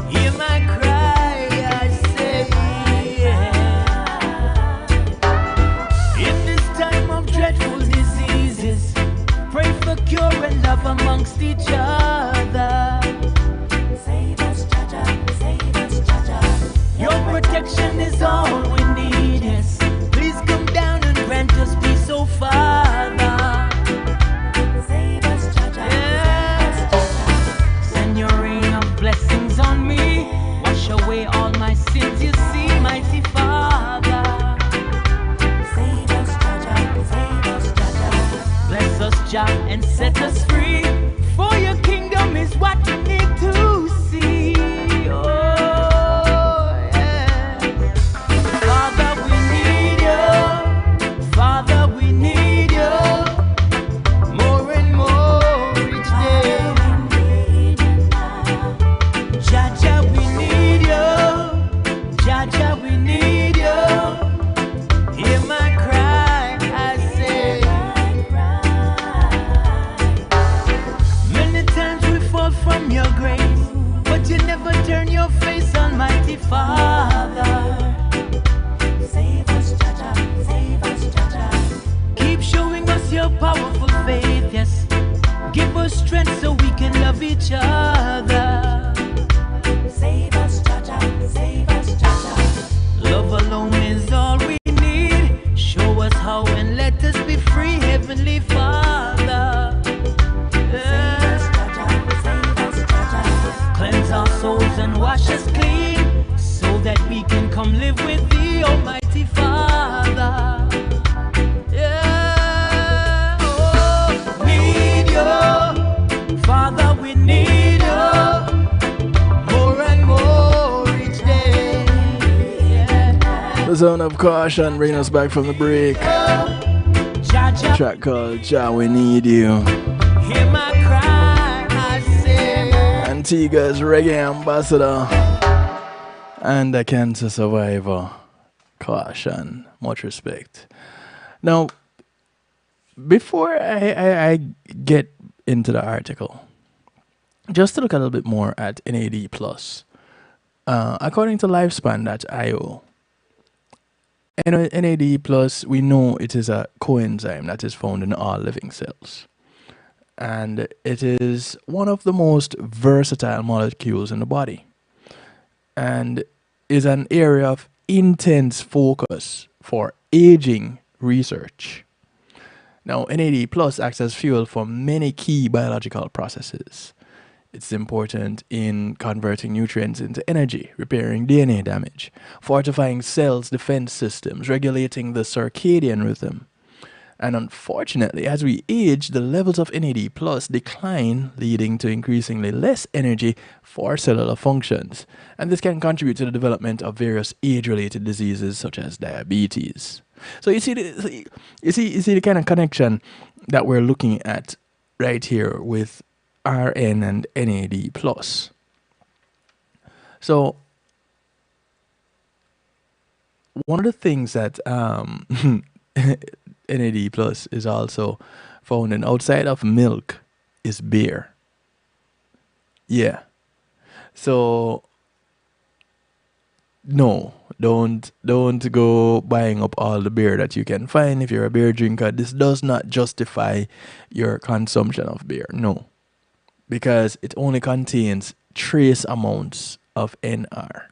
Hear my cry, I say, yeah. In this time of dreadful diseases, pray for cure and love amongst each other. Save us, Jah, save us, Jah. Your protection is all we need, yes. Please come down and grant us peace, oh Father. Save us, Jah, yes. Send your rain of blessings on me. Wash away all my sins Jah, and set us free. For your kingdom is what we need to see. Oh, yeah. Father, we need you. Father, we need you. More and more each day. Jah, Jah, we need you. Jah, Jah, we need you. Hear my cry, I say. Many times we fall from your grace, but you never turn your face, Almighty Father. Save us, Jah, Jah. Save us, Jah, Jah. Keep showing us your powerful faith, yes. Give us strength so we can love each other. Save us, Jah, Jah. Save us, Jah, Jah. Love alone is all we need. Show us how and let us be free, Heavenly Father. Yeah. Save us, Jah, Jah. Cleanse our souls and wash us clean, so that we can come live with Thee, Almighty Father. Yeah. Oh, need you, Father, we need you. More and more each day. The zone of caution bringing us back from the break. Jah, Jah, Track called Jah, We Need You. hear my cry, I say. Antigua's reggae ambassador and a cancer survivor. Caution, much respect. Now, before I get into the article, just to look a little bit more at NAD+. According to lifespan.io, NAD+, we know it is a coenzyme that is found in all living cells. And it is one of the most versatile molecules in the body. And is an area of intense focus for aging research. Now, NAD+ acts as fuel for many key biological processes. It's important in converting nutrients into energy, repairing DNA damage, fortifying cells' defense systems, regulating the circadian rhythm. And unfortunately, as we age, the levels of NAD+ decline, leading to increasingly less energy for cellular functions. And this can contribute to the development of various age-related diseases such as diabetes. So you see the kind of connection that we're looking at right here with RN and NAD+. So one of the things that NAD+ is also found in outside of milk is beer. Yeah. So no, don't go buying up all the beer that you can find if you're a beer drinker. This does not justify your consumption of beer. No. Because it only contains trace amounts of NR.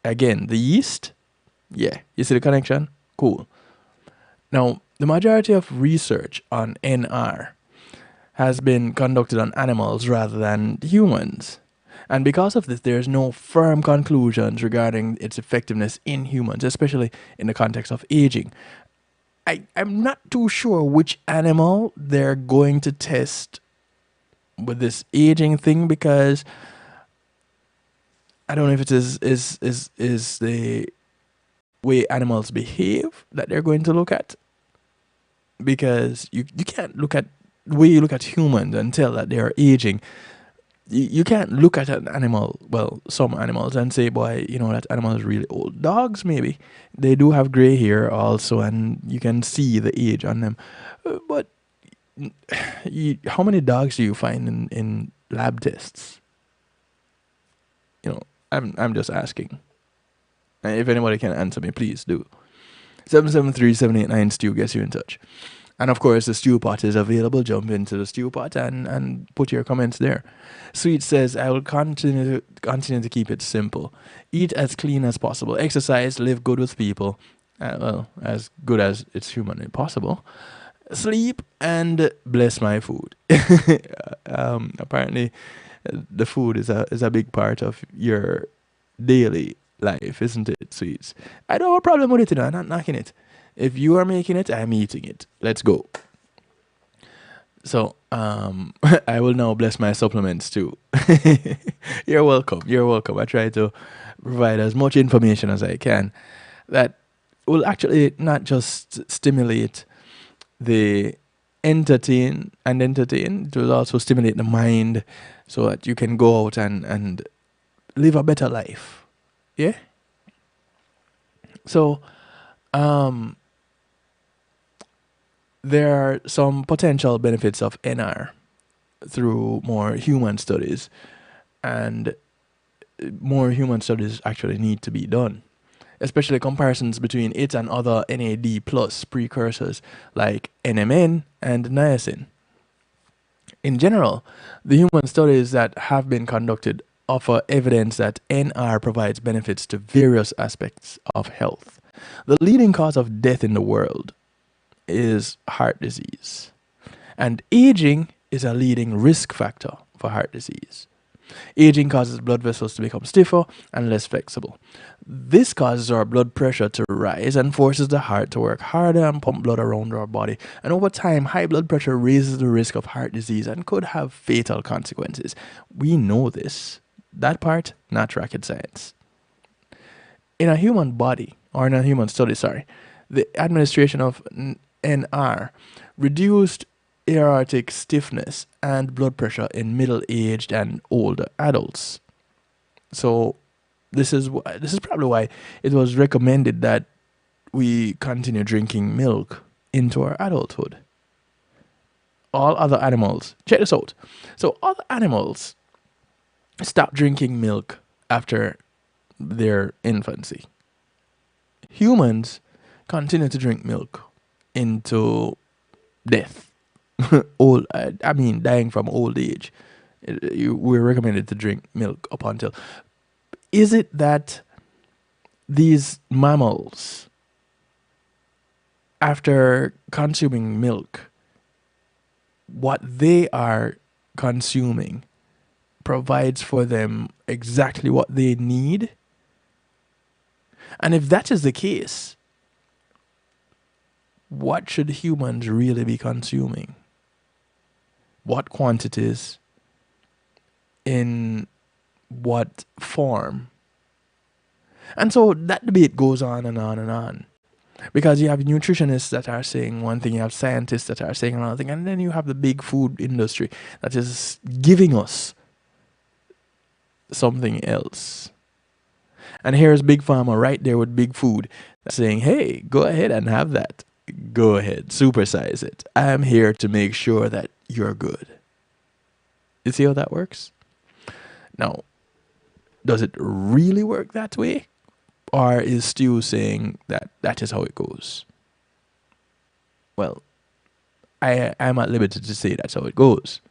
Again, the yeast, yeah, you see the connection? Cool. Now, the majority of research on NR has been conducted on animals rather than humans. And because of this, there's no firm conclusions regarding its effectiveness in humans, especially in the context of aging. I'm not too sure which animal they're going to test with this aging thing, because I don't know if it is the way animals behave that they're going to look at, because you can't look at the way you look at humans and tell that they are aging. You can't look at an animal, well, some animals, and say, boy, you know, that animal is really old. Dogs, maybe, they do have gray hair also, and you can see the age on them. But how many dogs do you find in lab tests? You know, I'm just asking. And if anybody can answer me, please do. 773-789 gets you in touch. And of course, the stew pot is available. Jump into the stew pot and put your comments there. Sweet says, I will continue to keep it simple. Eat as clean as possible. Exercise, live good with people. Well, as good as it's humanly possible. Sleep and bless my food. Apparently, the food is a big part of your daily life, isn't it, Sweets? I don't have a problem with it, I'm not knocking it. If you are making it, I'm eating it. Let's go. So I will now bless my supplements too. You're welcome. You're welcome. I try to provide as much information as I can that will actually not just stimulate the entertain, it will also stimulate the mind so that you can go out and live a better life. Yeah? So there are some potential benefits of NR through more human studies, and more human studies actually need to be done, especially comparisons between it and other NAD plus precursors like NMN and niacin. In general, the human studies that have been conducted offer evidence that NR provides benefits to various aspects of health. The leading cause of death in the world is heart disease, and aging is a leading risk factor for heart disease. Aging causes blood vessels to become stiffer and less flexible. This causes our blood pressure to rise and forces the heart to work harder and pump blood around our body. And over time, high blood pressure raises the risk of heart disease and could have fatal consequences. We know this. That part, not rocket science. In a human body, or in a human study, the administration of NR reduced aortic stiffness and blood pressure in middle-aged and older adults. So this is probably why it was recommended that we continue drinking milk into our adulthood. All other animals, check this out. So other animals stop drinking milk after their infancy. Humans continue to drink milk into death. Dying from old age. We're recommended to drink milk up until. Is it that these mammals, after consuming milk, what they are consuming provides for them exactly what they need? And if that is the case, what should humans really be consuming? What quantities? In what form? And so that debate goes on and on and on. Because you have nutritionists that are saying one thing, you have scientists that are saying another thing, and then you have the big food industry that is giving us something else. And here's Big Pharma right there with Big Food saying, hey, go ahead and have that. Go ahead, supersize it. I'm here to make sure that you're good. You see how that works? Now, does it really work that way? Or is Stu saying that that is how it goes? Well, I'm at liberty to say that's how it goes.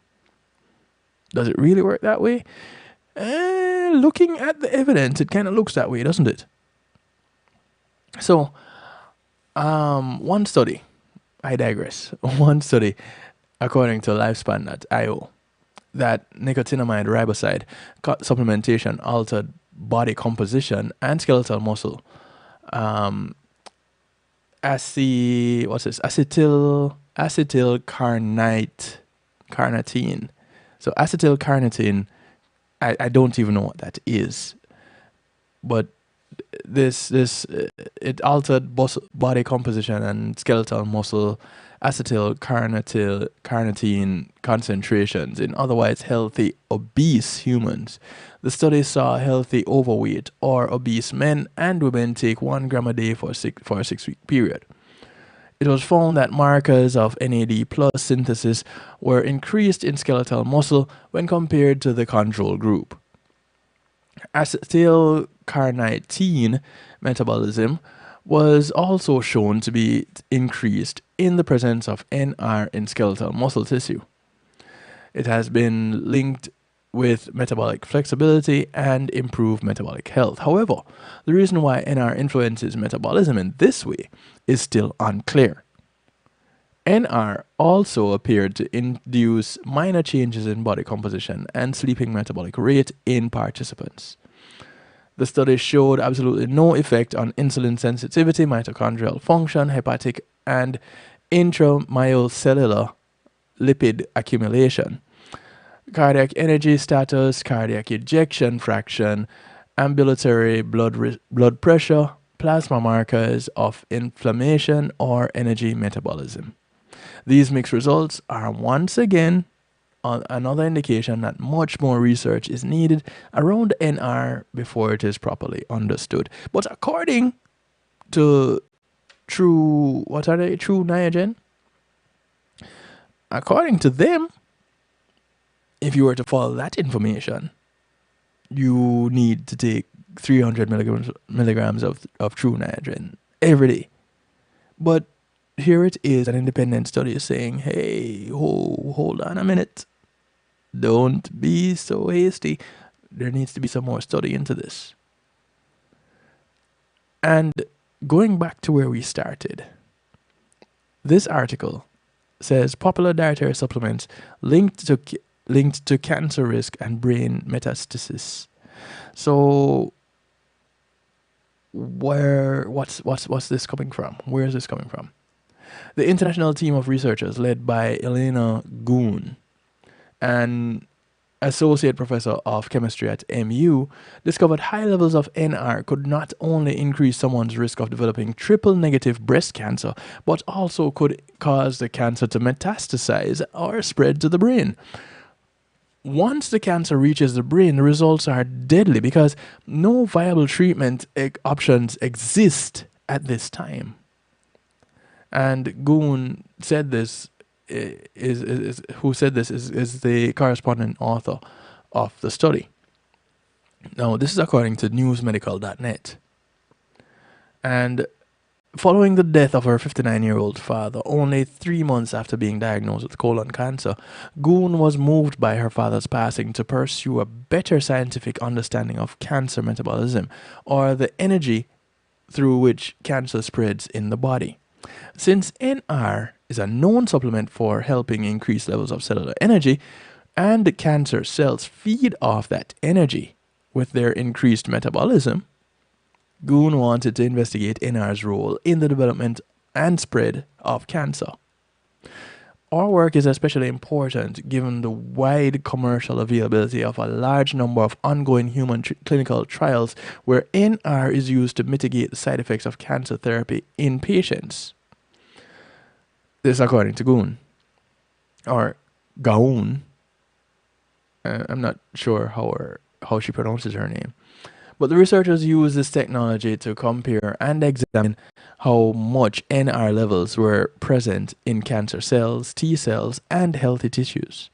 Does it really work that way? Looking at the evidence, it kind of looks that way, doesn't it? So, one study, I digress. One study, according to lifespan.io, that nicotinamide riboside supplementation altered body composition and skeletal muscle. Acetylcarnitine. So acetylcarnitine, I don't even know what that is, but it altered body composition and skeletal muscle acetylcarnitine concentrations in otherwise healthy obese humans. The study saw healthy overweight or obese men and women take 1 gram a day for a 6-week period. It was found that markers of NAD plus synthesis were increased in skeletal muscle when compared to the control group. Acetylcarnitine metabolism was also shown to be increased in the presence of NR in skeletal muscle tissue. It has been linked with metabolic flexibility and improved metabolic health. However, the reason why NR influences metabolism in this way is still unclear. NR also appeared to induce minor changes in body composition and sleeping metabolic rate in participants. The study showed absolutely no effect on insulin sensitivity, mitochondrial function, hepatic and intracellular lipid accumulation, cardiac energy status, cardiac ejection fraction, ambulatory blood pressure, plasma markers of inflammation or energy metabolism. These mixed results are once again another indication that much more research is needed around NR before it is properly understood. But according to True Niagen, according to them, if you were to follow that information, you need to take 300 milligrams of True Niagen every day. But here it is, an independent study saying, hey, hold on a minute. Don't be so hasty. There needs to be some more study into this. And going back to where we started, this article says popular dietary supplements linked to cancer risk and brain metastasis. So what's this coming from? Where is this coming from? The international team of researchers led by Elena Goon, an associate professor of chemistry at MU, discovered high levels of NR could not only increase someone's risk of developing triple-negative breast cancer, but also could cause the cancer to metastasize or spread to the brain. Once the cancer reaches the brain, the results are deadly because no viable treatment options exist at this time. And Goon said this is the corresponding author of the study. Now, this is according to newsmedical.net. And following the death of her 59-year-old father, only 3 months after being diagnosed with colon cancer, Goon was moved by her father's passing to pursue a better scientific understanding of cancer metabolism, or the energy through which cancer spreads in the body. Since NR is a known supplement for helping increase levels of cellular energy, and cancer cells feed off that energy with their increased metabolism, Goon wanted to investigate NR's role in the development and spread of cancer. Our work is especially important given the wide commercial availability of a large number of ongoing human clinical trials where NR is used to mitigate the side effects of cancer therapy in patients. This according to Goon, or Gaun. I'm not sure how she pronounces her name. But the researchers use this technology to compare and examine how much NR levels were present in cancer cells, T cells, and healthy tissues.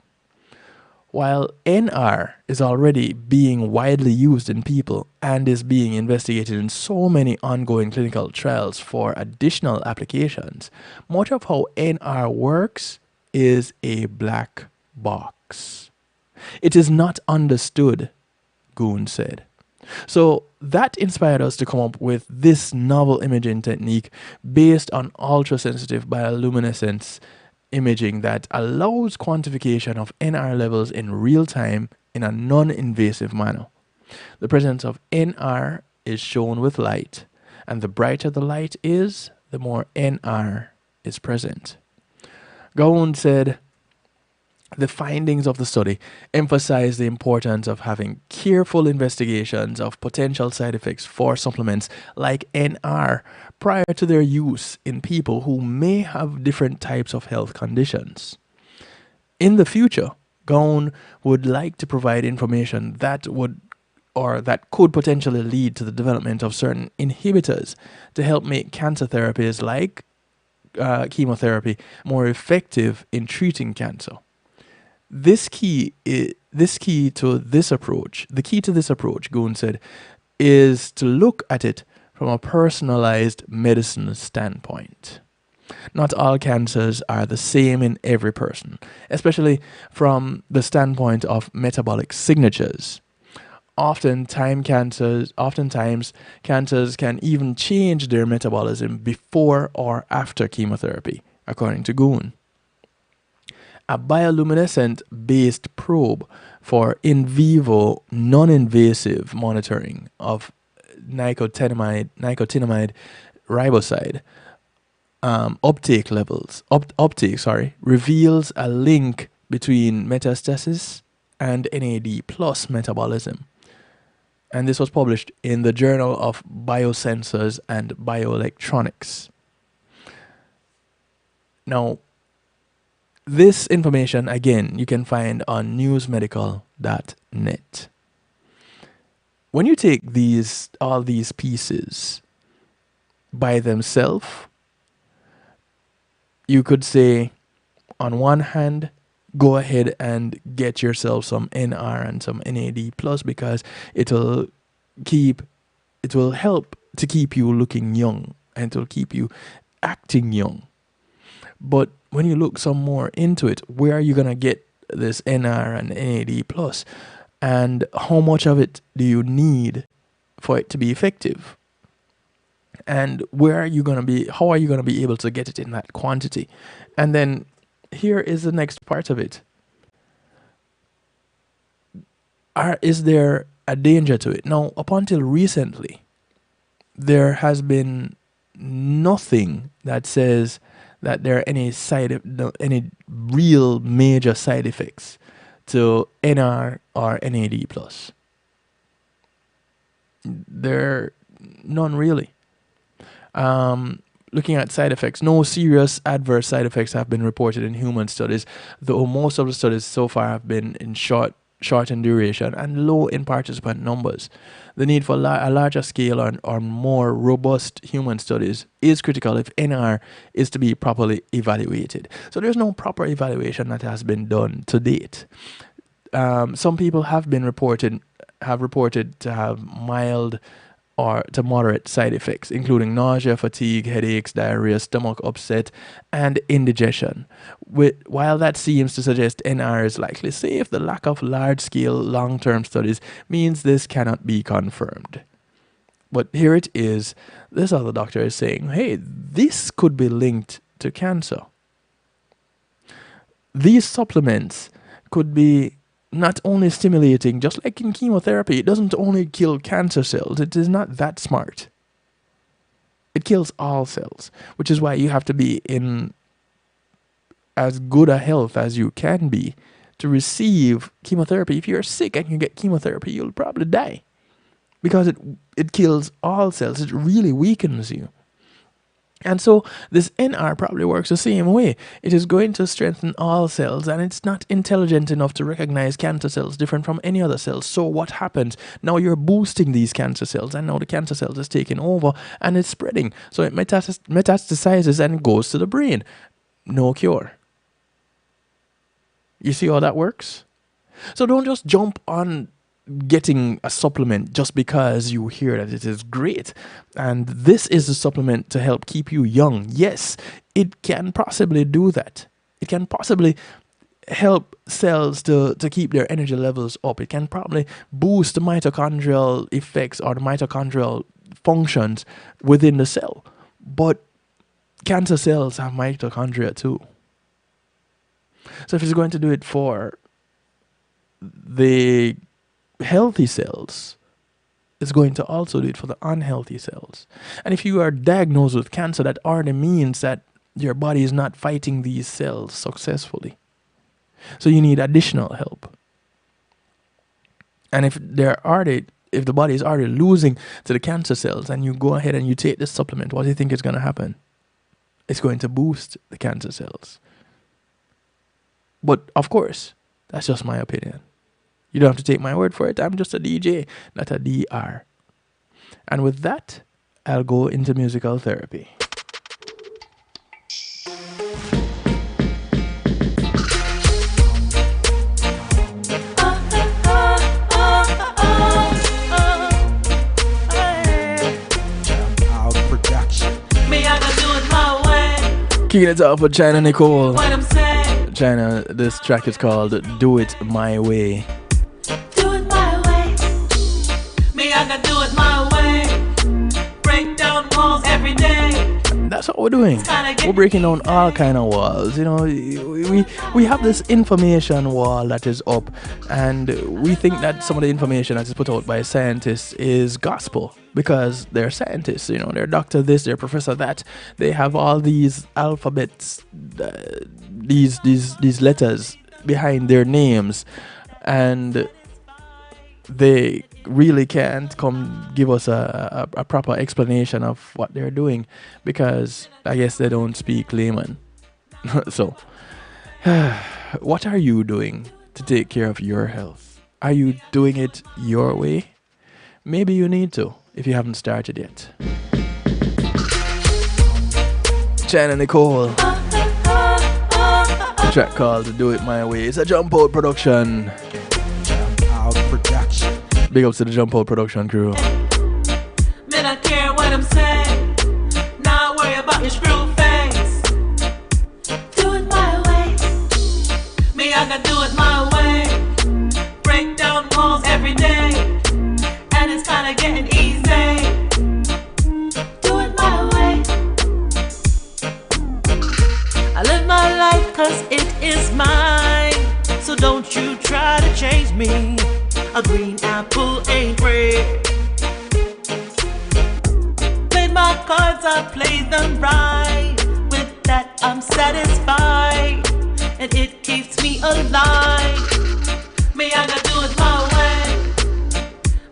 While NR is already being widely used in people and is being investigated in so many ongoing clinical trials for additional applications, much of how NR works is a black box. It is not understood, Goon said. So that inspired us to come up with this novel imaging technique based on ultra-sensitive bioluminescence imaging that allows quantification of NR levels in real time in a non-invasive manner. The presence of NR is shown with light, and the brighter the light is, the more NR is present. Gaun said, the findings of the study emphasize the importance of having careful investigations of potential side effects for supplements like NR prior to their use in people who may have different types of health conditions. In the future, Gaun would like to provide information that could potentially lead to the development of certain inhibitors to help make cancer therapies like chemotherapy more effective in treating cancer. The key to this approach, Goon said, is to look at it from a personalized medicine standpoint. Not all cancers are the same in every person, especially from the standpoint of metabolic signatures. Oftentimes cancers can even change their metabolism before or after chemotherapy, according to Goon. A bioluminescent-based probe for in vivo non-invasive monitoring of nicotinamide riboside uptake reveals a link between metastasis and NAD plus metabolism. And this was published in the Journal of Biosensors and Bioelectronics. Now, this information, again, you can find on newsmedical.net. When you take all these pieces by themselves, you could say, on one hand, go ahead and get yourself some NR and some NAD plus, because it will help to keep you looking young and it will keep you acting young. But when you look some more into it, where are you going to get this NR and NAD plus, and how much of it do you need for it to be effective? And how are you going to be able to get it in that quantity? And then here is the next part of it. Is there a danger to it? Now, up until recently, there has been nothing that says that there are any real major side effects to NR or NAD plus. There are none really. Looking at side effects, no serious adverse side effects have been reported in human studies, though most of the studies so far have been in short in duration and low in participant numbers. The need for a larger scale or more robust human studies is critical if NR is to be properly evaluated. So there's no proper evaluation that has been done to date. Some people have reported to have mild or to moderate side effects, including nausea, fatigue, headaches, diarrhea, stomach upset, and indigestion. While that seems to suggest NR is likely safe, the lack of large-scale, long-term studies means this cannot be confirmed. But here it is. This other doctor is saying, hey, this could be linked to cancer. These supplements could be not only stimulating, just like in chemotherapy, it doesn't only kill cancer cells. It is not that smart. It kills all cells, which is why you have to be in as good a health as you can be to receive chemotherapy. If you're sick and you get chemotherapy, you'll probably die because it kills all cells. It really weakens you. And so this NR probably works the same way. It is going to strengthen all cells, and it's not intelligent enough to recognize cancer cells different from any other cells. So what happens? Now you're boosting these cancer cells, and now the cancer cells is taking over and it's spreading. So it metastasizes and goes to the brain. No cure. You see how that works? So don't just jump on getting a supplement just because you hear that it is great and this is a supplement to help keep you young. Yes, it can possibly do that. It can possibly help cells to keep their energy levels up. It can probably boost the mitochondrial effects or the mitochondrial functions within the cell. But cancer cells have mitochondria too. So if it's going to do it for the healthy cells, it's going to also do it for the unhealthy cells. And if you are diagnosed with cancer, that already means that your body is not fighting these cells successfully. So you need additional help. And if the body is already losing to the cancer cells and you go ahead and you take this supplement, what do you think is going to happen? It's going to boost the cancer cells. But of course, that's just my opinion. You don't have to take my word for it. I'm just a DJ, not a DR. And with that, I'll go into musical therapy. Kicking it off with China Nicole. China, this track is called Do It My Way. Do it my way. Me, I gotta do it my way. Break down walls every day. that's what we're doing. We're breaking down all kind of walls. You know, we have this information wall that is up, and we think that some of the information that is put out by scientists is gospel because they're scientists. You know, they're doctor this, they're professor that. They have all these alphabets, these letters behind their names, and they really can't come give us a proper explanation of what they're doing because I guess they don't speak layman. So, what are you doing to take care of your health? Are you doing it your way? Maybe you need to if you haven't started yet. China Nicole. A track called Do It My Way. It's a Jump Out production. Big ups to the Jump Out production crew. Me not care what I'm saying. Not worry about your screw face. Do it my way. Me, I gotta do it my way. Break down walls every day. And it's kinda getting easy. Do it my way. I live my life cause it is mine. So don't you try to change me. A green apple ain't red. Played my cards, I played them right. With that I'm satisfied, and it keeps me alive. Me, I gotta do it my way.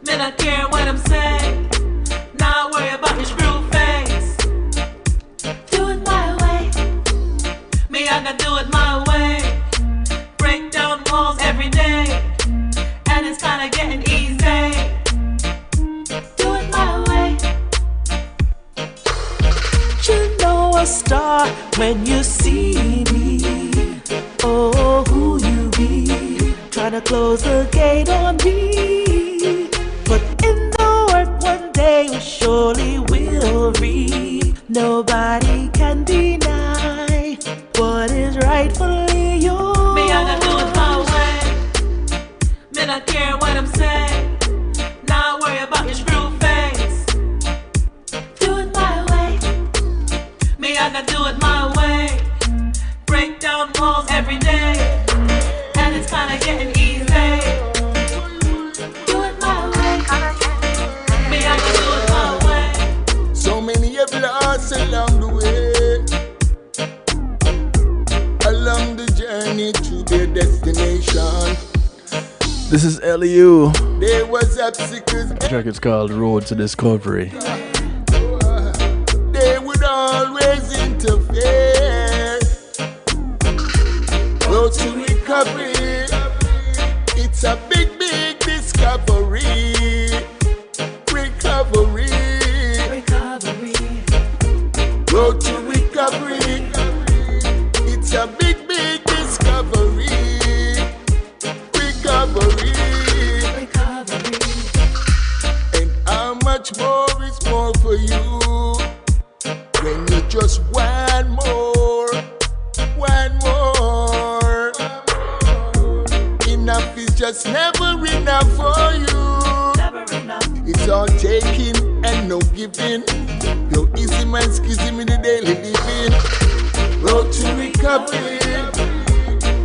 Me not care what I'm saying. Not worry about your screw face. Do it my way. Me, I gotta do it my way. Break down walls every day. And it's kinda getting easy. Do it my way. You know a star when you see me. Oh, who you be? Tryna close the gate on me. But in the work one day we surely will read. Nobody can deny what is rightfully yours. Me, I gotta do it my way. Me not care what I'm saying. Not worry about your screw face. Do it my way. Me, I gotta do it my way. Break down walls every day. And it's kinda getting easy. Do it my way. Me, I gotta do it my way. So many have lost along the way. Along the journey to their destination. This is LU. There was obstacles. The track is called Road to Discovery. They would always interfere. Road to recovery. It's a big, big discovery. Recovery. Road to recovery. It's a big, big discovery. Recovery. And how much more is more for you when you just want more, want more. Enough is just never enough for you. It's all taking and no giving. No easy man squeezing in the daily living. Road to recovery.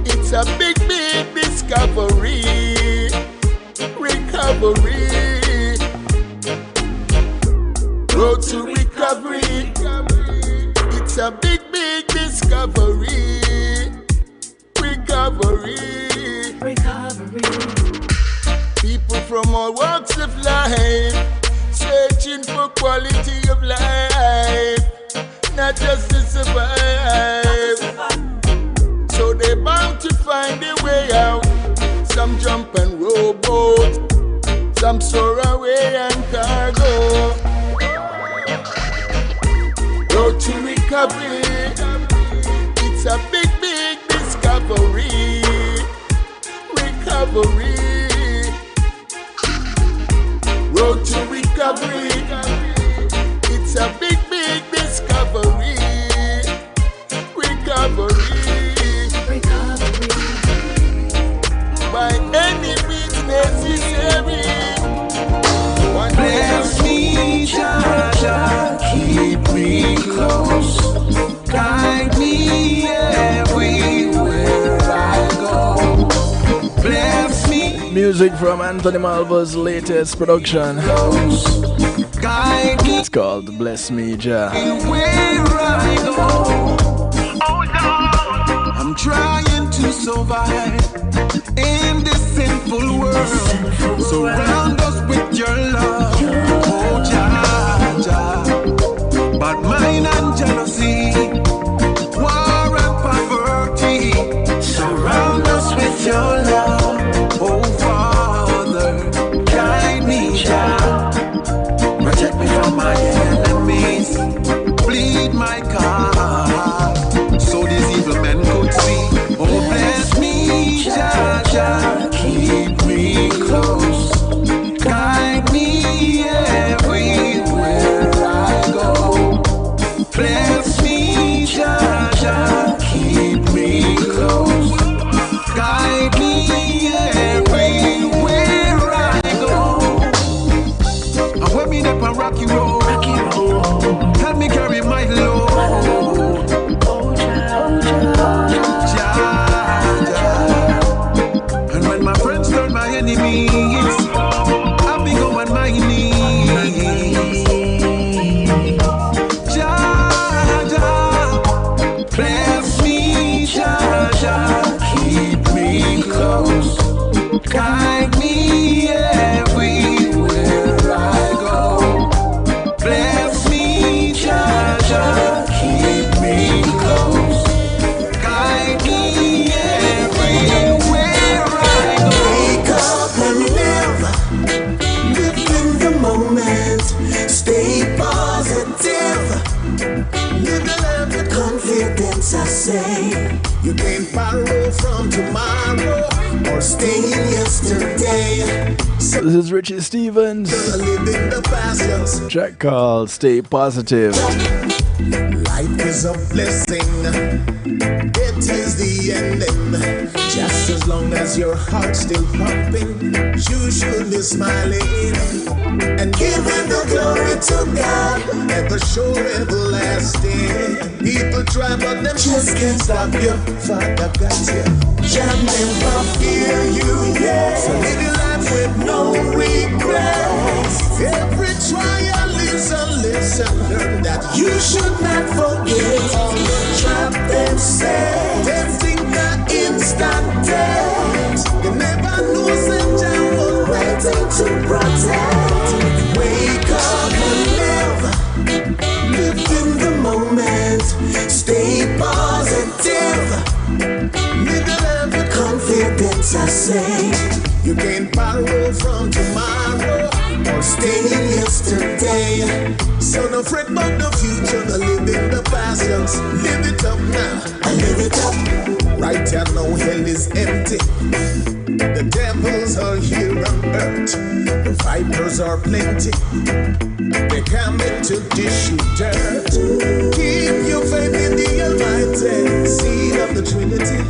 It's a big, big discovery. Recovery. Road to recovery. It's a big, big discovery. Recovery. People from all walks of life searching for quality of life, not just to survive. So they're bound to find a way out. Some jump and rowboat, some soar away and cargo. Road to recovery. It's a big, big discovery. Recovery. Road to recovery. It's a big, big discovery. Recovery. By any means necessary. Bless me, Jah, keep me close. music from Anthony Malva's latest production. It's called Bless Me, Jah. I'm trying to survive in this sinful world. Surround us with your love, oh Jah, Jah. But mine and jealousy, war and poverty. Surround us with your love, oh Father. Guide me, Jah. Protect me from my enemies. Bleed my cause, so these evil men could see. Oh, bless me, Jah, Jah. Keep me close. Guide me everywhere I go. Bless me, Jah, Jah. Keep me close. Guide me everywhere I go. And when me up a rocky road, help me carry my load. And when my friends turn my enemies, I'll be going my knees. Jah, Jah, bless me, Jah, Jah, keep me close. Guide me everywhere I go. Bless me, Jah, Jah, keep me close. Guide me everywhere I go. Wake up and live in the moment. Stay positive. Live the life with confidence, I say. You can't borrow from tomorrow or stay in yesterday. This is Richie Stevens. Live in the past, yes. Track called Stay Positive. Life is a blessing. It is the ending. Just as long as your heart's still pumping, you should be smiling and giving the glory to God. Ever sure, everlasting. People try, but them just can't stop you. Father got you. Jah never fear you, yeah. So live your life with no regrets. Every trial is a lesson learned that you should not forget. All the trap them set, them think that instant death. They never knew St. John was waiting to protect. Wake up and live in the moment. Stay positive. Live the life with confidence, I say. You can't borrow from tomorrow or stay in yesterday. So no fret about the future, no live in the past, just live it up now. I live it up. Right now hell is empty. The devils are here on earth. The vipers are plenty. They come in to dish you dirt. Keep your faith in the Almighty, seed of the Trinity.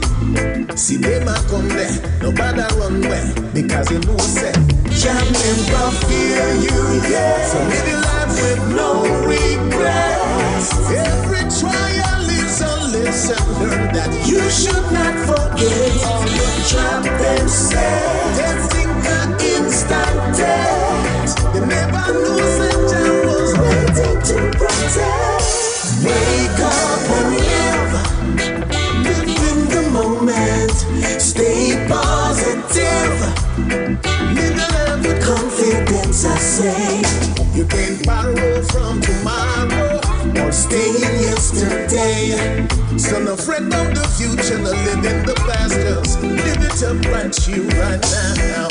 See them a come there, nobody run away, because you know say Jah never fear you, yeah. So live your life with no regrets. Every trial is a lesson learned that you should not forget. All the trap them set, them think that instant death. They never knew St. John was waiting to protect. Wake up and live in the moment. Stay positive. Live the life with confidence, I say. You can't borrow from tomorrow or stay in yesterday. So no fret about the future, no live in the past, just live it up right you right now.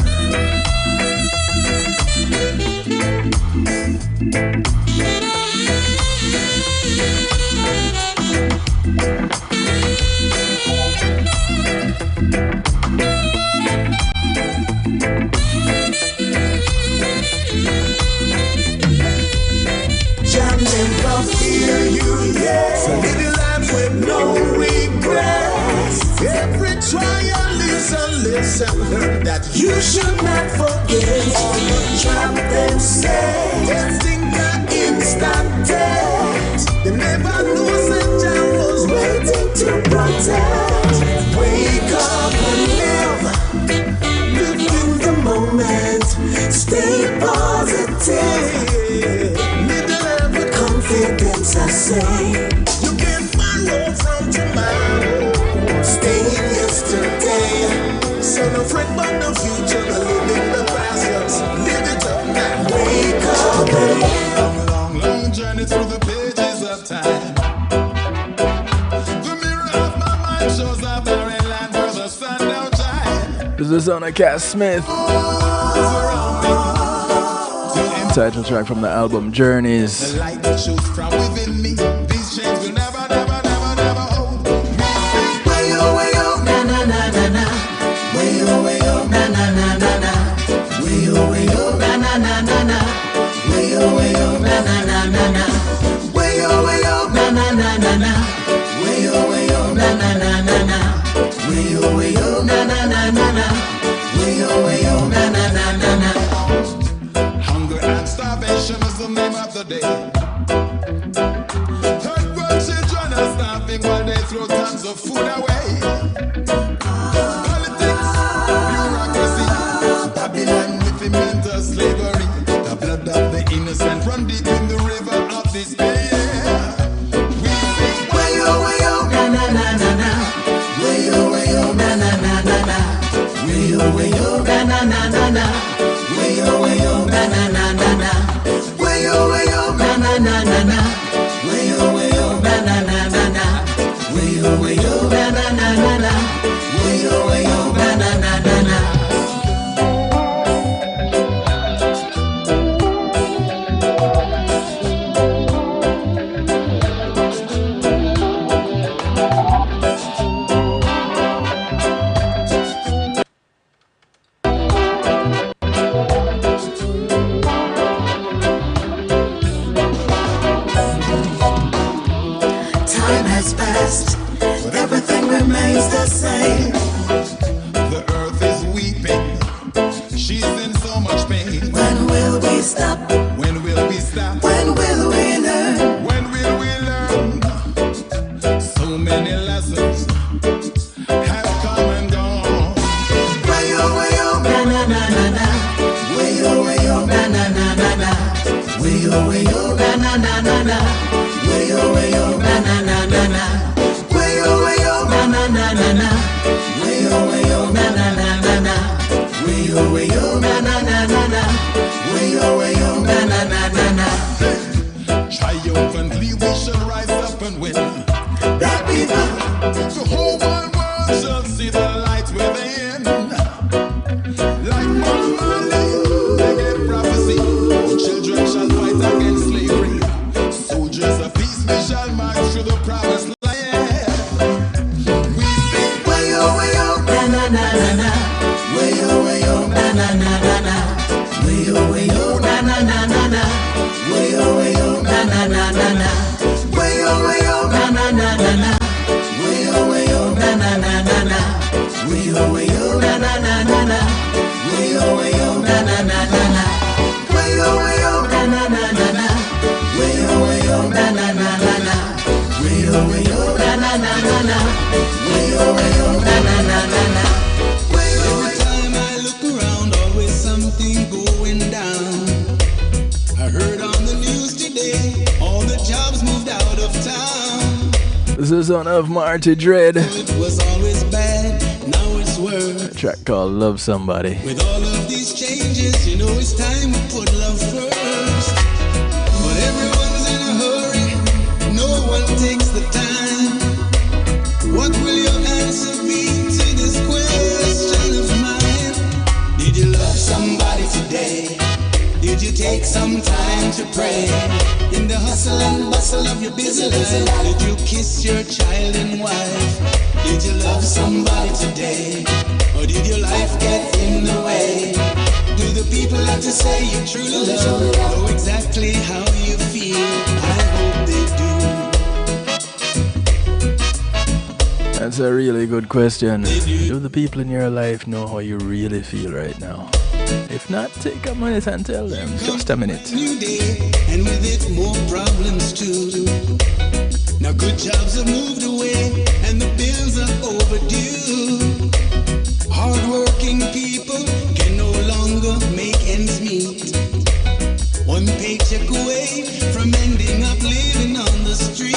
Jah never fear you, yeah. So live your life with no regrets. Every trial is a lesson learned that you should not forget. All the trap them set, them think that instant death. They never knew St. John was waiting to protect. Wake up and live in the no fret about the future, no living the past, just live it up now. Wake up and live. Long, long journey through the pages of time. The mirror of my mind shows a barren land where the sun don't shine. This is on a Cass Smith. Title track from the album Journeys. The light that shoots from within me. These chains will never, never, never, never hold me. Way oh, na na na na na. Way oh, na na na na na. Way oh, na na na na na. Way oh, na na na na na. Way oh, na na na na na. Way oh, na na na na na. Way oh, na na na na na. Way oh, na na na na na. Hunger and starvation is the name of the day. Third world children are starving while they throw tons of food away. Politics, bureaucracy, Babylon with the mental slavery. The blood of the innocent run deep in the river of despair. We sing way oh, na na na na na. Way oh, na na na na na. Way oh, na na na na na. Way oh, na na na na na. Way oh, na na na na na. Way oh, na na na na na. Way oh, na na na na na. Way oh, na na na na na. Time has passed, everything remains the same. the earth is weeping. She's in so much pain. When will we stop? When will we stop? When will we learn? When will we learn? So many lessons have come and gone. Way oh, na na na na na. Way oh, na na na na na. Way oh, na na na na na. Way oh, na na na na na. Way oh, na na na na na. Way oh, na na na na na. Way oh, na na na na na. Way oh, na na na na na. Triumphantly we shall rise up and win. That people, the whole wide world shall see the light within. Like Mount Marley, they gave prophecy. Children shall fight against slavery. Soldiers of peace, we shall march through the promised land. We sing way oh, na na na na na. Way oh, na na na na na. Way oh, na na na na na. Way oh, na na na na na. Way oh, na na na na na. Way oh, na na na na na. Way oh, na na na na na. Way oh, na na na na na. Way oh, na na na na na. Way oh, na na na na na. Way oh, na na na na na. Way oh, na na na na na. every time I look around, always something going down. I heard on the news today, all the jobs moved out of town. This is on of Marty Dread. It was always bad, now it's worse. A track called Love Somebody. With all of these changes, you know it's time we put love first. But everyone's in a hurry, no one takes the time. What will your answer be to this question of mine? Did you love somebody today? Did you take some time to pray? In the hustle and bustle of your busy life, did you kiss your child and wife? Did you love somebody today? Or did your life get in the way? Do the people that you say you truly love know exactly how you feel? I hope they do. That's a really good question. Do the people in your life know how you really feel right now? If not, take a minute and tell them. Just a minute. New day, and with it more problems too. Now good jobs have moved away, and the bills are overdue. Hardworking people can no longer make ends meet. One paycheck away from ending up living on the street.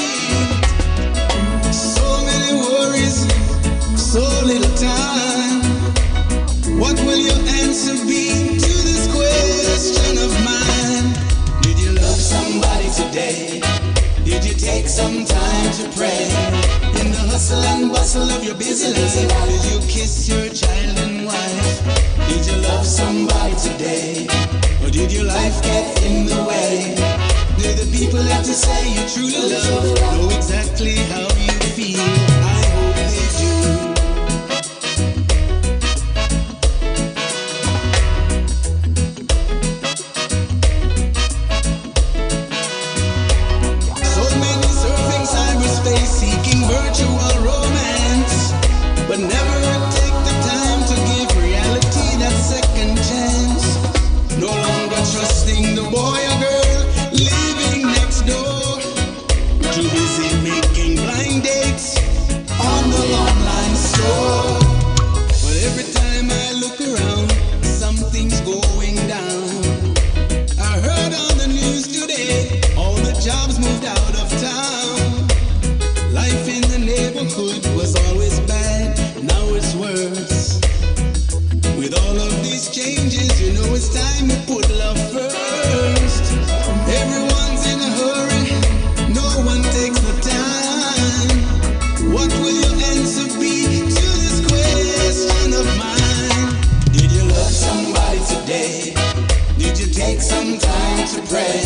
So many worries, so little time. your busy life? Did you kiss your child and wife? Did you love somebody today? Or did your life get in the way? Do the people that you say you truly love know exactly how you feel? I hope they do. So many surfing cyberspace seeking virtual romance, but never take the time to give reality that second chance. No longer trusting the boy or girl living next door. Too busy making blind dates on the online store. But every time I look around, something's going down. I heard on the news today, all the jobs moved out of town. Life in the neighborhood was always bad, now it's worse. With all of these changes, you know it's time to put love first. Everyone's in a hurry, no one takes the time. What will your answer be to this question of mine? Did you love somebody today? Did you take some time to pray?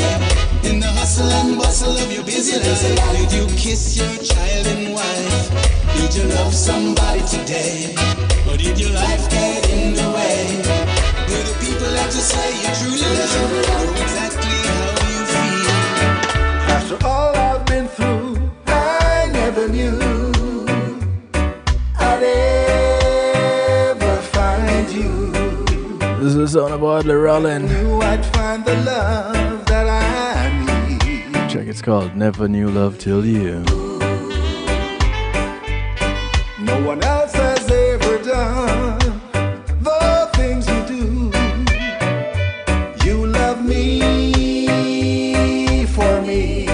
In the hustle and bustle of your busy life, did you kiss your child and wife? Did you love somebody today? Or did your life get in the way? Do the people that you say you truly love know exactly how you feel? After all I've been through, I never knew I'd ever find you. This is the sound of Audley Rollin. Knew I'd find the love that I need. Check, it's called Never Knew Love Till You. No one else has ever done the things you do. You love me for me,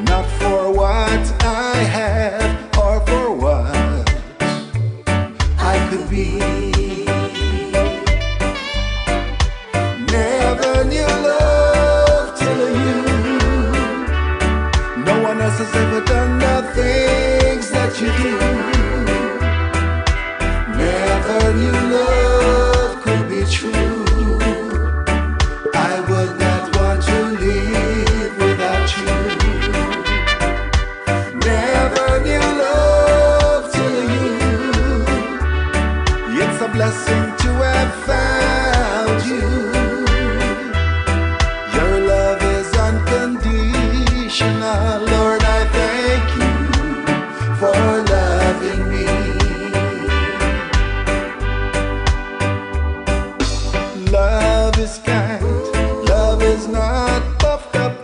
not for what I have or for what I could be. Never knew love till you. No one else has ever done the things that you do. Never knew love could be true. I would not want to live without you. Never knew love till you. It's a blessing to have found you. Your love is unconditional, Lord. I thank you for loving me. Love is kind, love is not puffed up,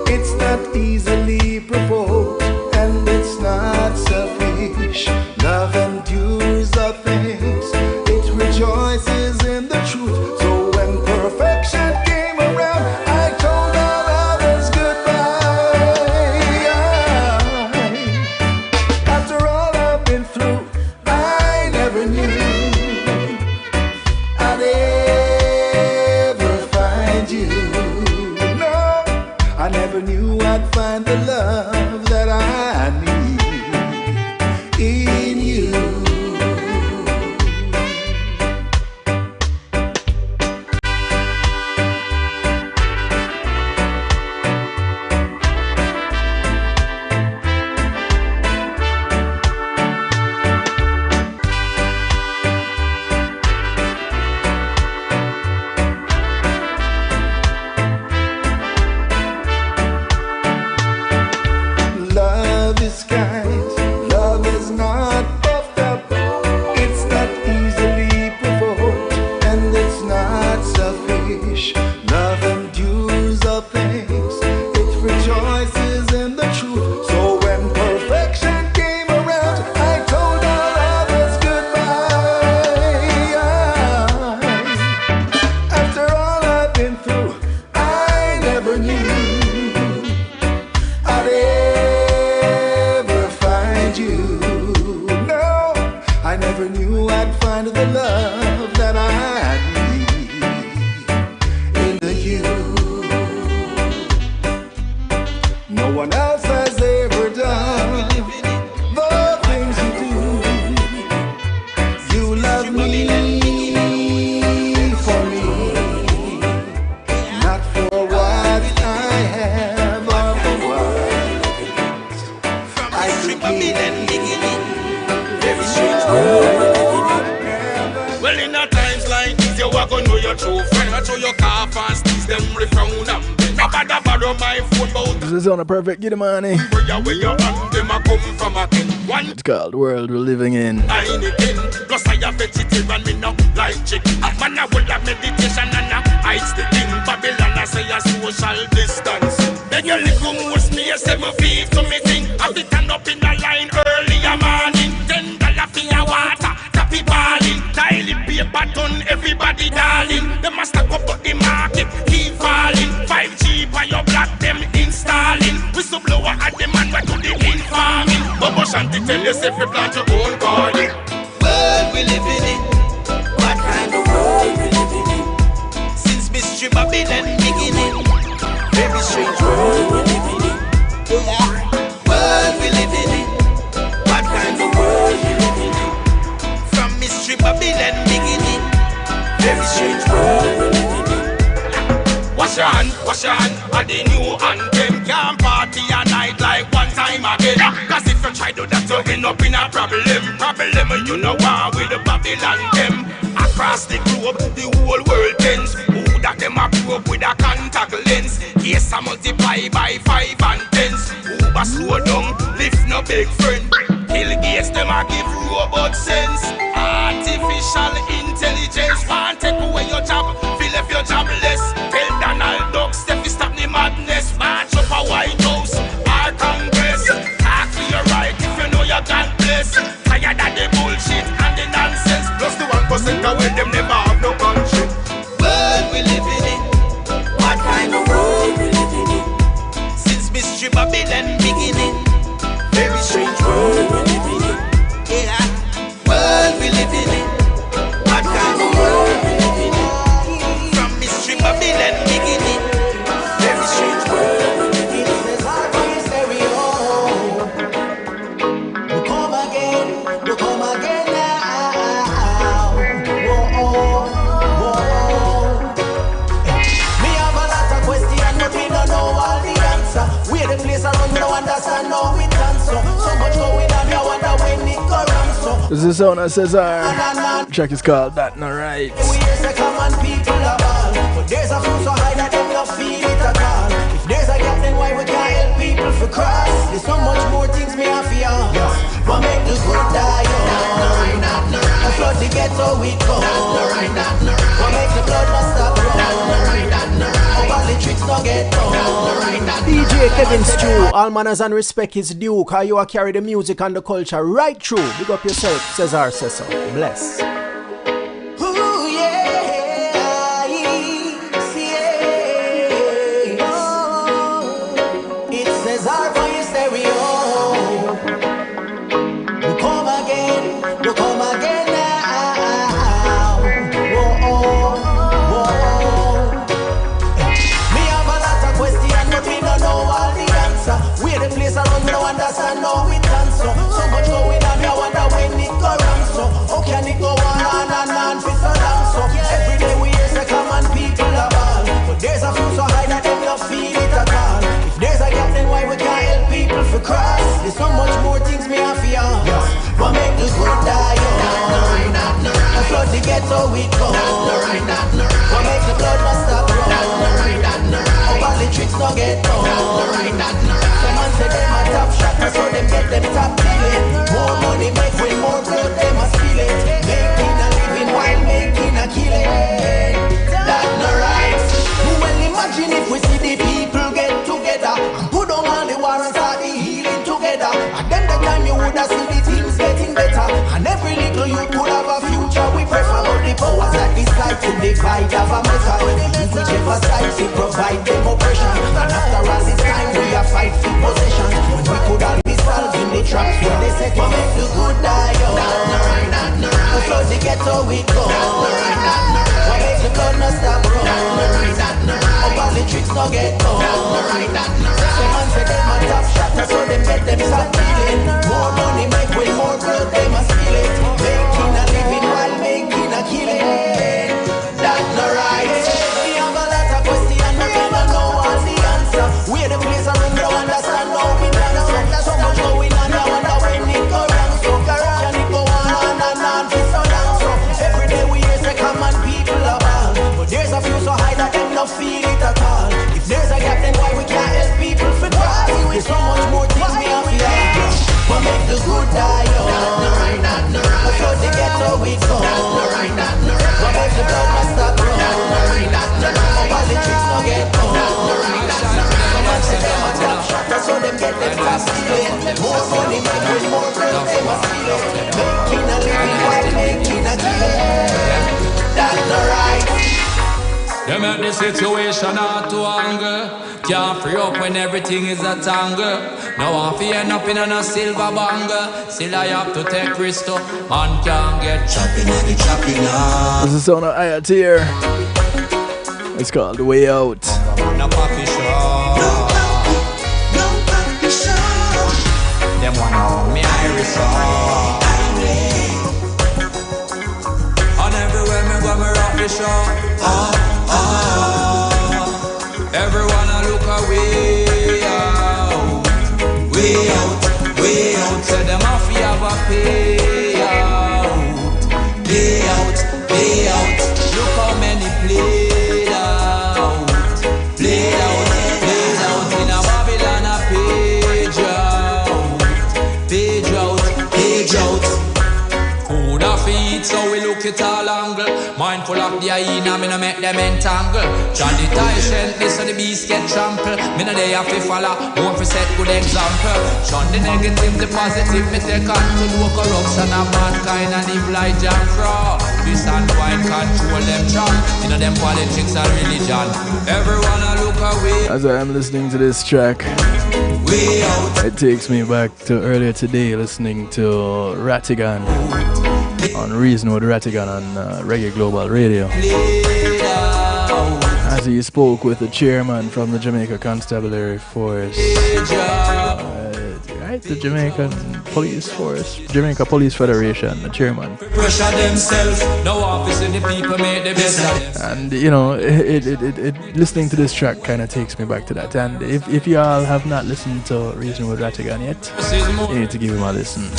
it's not easily provoked, and it's not selfish. Love endures all things, it rejoices in the truth. So when perfection came around, I told all others goodbye. After all I've been through, I never knew I'd ever find you. No, I never knew I'd find the love that I need in you. Love is kind, love is not puffed up, it's not easily provoked, and it's not selfish. Love endures all things, it rejoices in the truth. So when perfection came around, I told all others goodbye. After all I've been through, I never knew I'd ever find you. No, I never knew I'd find the love that I need in you. No one else has ever done the things you beginning. Very strange world we living in. Well, in a times like this, you are gonna know your true friend. I show your car fast, these them refrown and nobody borrow my phone bout. This is on a perfect, get the money. Where you and them a come from again. One It's called World We're Living In. anything. Plus I a vegetarian, me no like chicken. Man I will have meditation and I ice the thing. Babylon I say a social distance. Then you little most me say me feel to me thing. I be stand up in the line early a morning. $10 for your water, tappy balling. Toilet paper done, everybody darling. They must have up the market, keep falling. 5G by your block, them installing. Whistleblower at the man, we do the informing. Bobo Shanti tell you if you plant your own garden. World we living in. What kind of world we living in? Since mystery Babylon beginning. Very strange world we living in. Yeah. World we living in. What kind of world we living in? From mystery Babylon beginning. Very strange world we living in. Wash your hand, at the new anthem. Can't party a night like one time again. Cause if you try to that, you end up in a problem. You know why with the Babylon them. Across the globe, the whole world tends. Who that them a probe with a contact lens. Case a multiply by 5 and 10s. Uber slow down, lift no big friend. Kill gates, them a give robot sense. Artificial intelligence want take away your job, feel if you're jobless. Tell Donald Duck, Steffi stop the madness. March up a White House, our Congress. Talk to your right if you know you can't bless. Tired of the bullshit and the nonsense. Plus the 1% away them never have no country. World we living in. What kind of world we living in? Since mystery Babylon beginning. Very strange world we living in. Yeah. World we living in. What kind of world we living in? From mystery Babylon beginning. Very strange world we living in. It's hard for your stereo. You come again now. Whoa, whoa. Me have a lot of questions, but we don't know all the answer. Where the place around, we don't understand how it done so. So much going on, I wonder when it go wrong so. This is on a Cesar. Track is called That Not Right. We hear say common people are ball, but there's a few so high that them not feel it at all. If there's a gap, then why we can't help people for cross? There's so much more things me have fear. What make the good die young? The flood the ghetto we go. What make the blood not stop run? All the tricks not get done. DJ Kevin Stew, all manners and respect is due, cause you are carry the music and the culture right through. Big up yourself, Cesar says so. Bless. Ooh, yeah, oh, it says our for your stereo. We come again now. Whoa. Me have a lot of questions, but we don't know all the answer. Where the place around, we don't understand how it done so. So much going on, I wonder when it go wrong so. How can it go on for so long so? Every day we hear say common people are ball, but there's a few so high that them not feel it at all. If there's a gap, then why we can't help people for cross? There's so much more things me have fear. What make the good die young? The flood the ghetto we go. What make the blood not stop run? All the tricks not get done. Some man say them a top shot, so them get them top billing. More money make way, more blood them a spill it. Making a living while making a killing. That no right. Well, imagine if we see the people get together and put on all the war and start the healing together. And then the time you would have see the things getting better. And every little you could have a future. We prefer all the powers that decide to divide of a metal. Whichever side to provide them oppression. And after all this time we are fight for possession. When we could all be solving the traps where they set. What make the good die young? The flood the ghetto we go. What make the blood not stop run? All the tricks not get done. Some man say them a top shot, so them get them stop feeling. More money make way, more blood they must feel it. Making a living while making a killing. That's not right. We have a lot of questions, but we don't know all the answer. Where the place around, we don't understand how we done so. So much going on, I wonder when it goes. die young. So the ghetto we come. What if the blood must stop run? Politics no get come. So much of them a top shot, that's how them get them fast stealing. More money man with more girls they must steal. Making a living while making a killing. That's not right. They make the situation hard to anger. Can't free up when everything is a tangle. Now I feel end up in a silver banger. Still I have to take risk to man can't get chopping on the chopping on. This is the sound of Ayat here. It's called The Way Out. No coffee shop. No coffee shop. Them want know me Irish song. And everywhere me go me rock the show. Everyone a look away out. Way out, way out. So them off you have a pay out. Pay out, pay out. Look how many played out. Played out, played out. In a Babylon a page out. Page out, page out. Food a feed, so we look at all angle. Mindful of the hyena, me no make them entangle. Johnny Tyson, this so the beast get trampled. Me no they have to follow, won't for set good example. Shun the negative, the positive, me take on to do corruption of mankind and live like John Crow. This and wine control them jump. You know them politics and religion. Everyone a look away. As I am listening to this track, it takes me back to earlier today listening to Ratigan on Reason with Ratigan on Reggae Global Radio. As he spoke with the chairman from the Jamaica Constabulary Force, right? The Jamaican Police Force, Jamaica Police Federation, the chairman. Pressure themselves, no office in the people make the best of them. And you know, it listening to this track kind of takes me back to that. And if y'all have not listened to Reason with Ratigan yet, you need to give him a listen.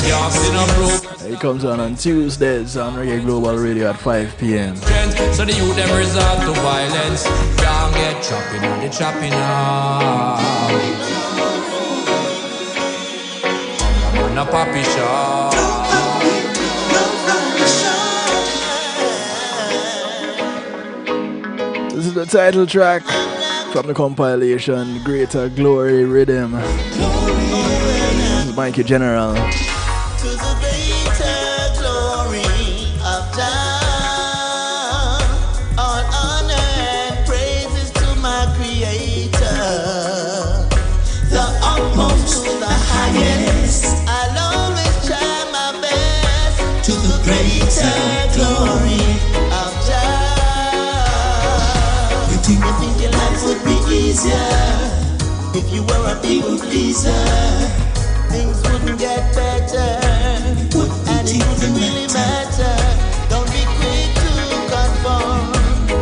It comes on Tuesdays on Reggae Global Radio at 5 p.m. So the youth them resort to violence. Can't get chopping on the chopping out. No poppy shop. This is the title track from the compilation Greater Glory Rhythm. This is Mikey General. To the greater glory of God, all honor and praises to my Creator, the utmost to the highest. I'll always try my best to the greater glory of God. You think your life would be easier if you were a people pleaser? Things wouldn't get better, and it wouldn't really matter. Don't be quick to conform.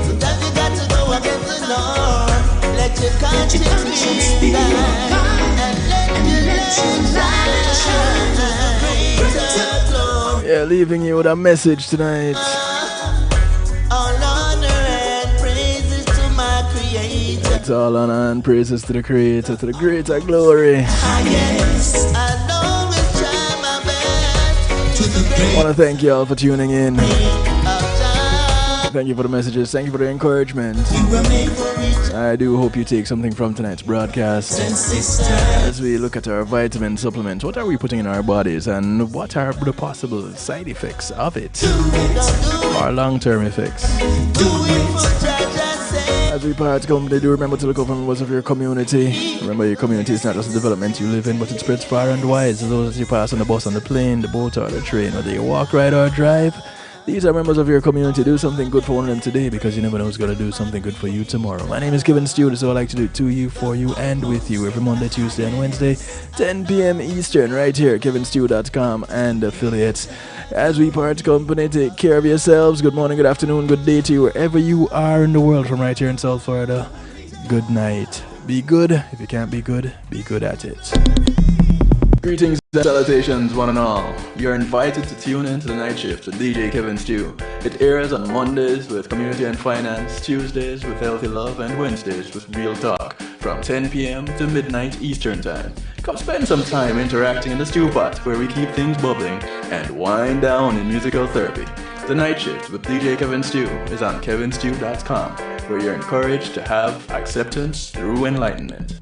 Sometimes you got to go against the norm. Let your conscience be guide, and let your light shine. Yeah, leaving you with a message tonight. All honor and praises to my Creator. It's all honor and praises to the Creator, to the greater glory. Yes, I'll always try my best to the I want to thank you all for tuning in. Thank you for the messages. Thank you for the encouragement. I do hope you take something from tonight's broadcast. As we look at our vitamin supplements, what are we putting in our bodies and what are the possible side effects of it? Or long-term effects? As we part company, do remember to look out for members of your community. Remember, your community is not just the development you live in, but it spreads far and wide. So those that you pass on the bus, on the plane, the boat, or the train, whether you walk, ride, or drive, these are members of your community. Do something good for one of them today, because you never know who's going to do something good for you tomorrow. My name is Kevin Stew. This is what I like to do to you, for you, and with you every Monday, Tuesday, and Wednesday, 10 p.m. Eastern, right here, kevinstew.com and affiliates. As we part company, take care of yourselves. Good morning, good afternoon, good day to you, wherever you are in the world, from right here in South Florida. Good night. Be good. If you can't be good at it. Greetings and salutations, one and all. You're invited to tune in to the Night Shift with DJ Kevin Stew. It airs on Mondays with Community and Finance, Tuesdays with Healthy Love, and Wednesdays with Real Talk from 10 p.m. to midnight Eastern Time. Come spend some time interacting in the stew pot where we keep things bubbling and wind down in musical therapy. The Night Shift with DJ Kevin Stew is on kevinstew.com, where you're encouraged to have acceptance through enlightenment.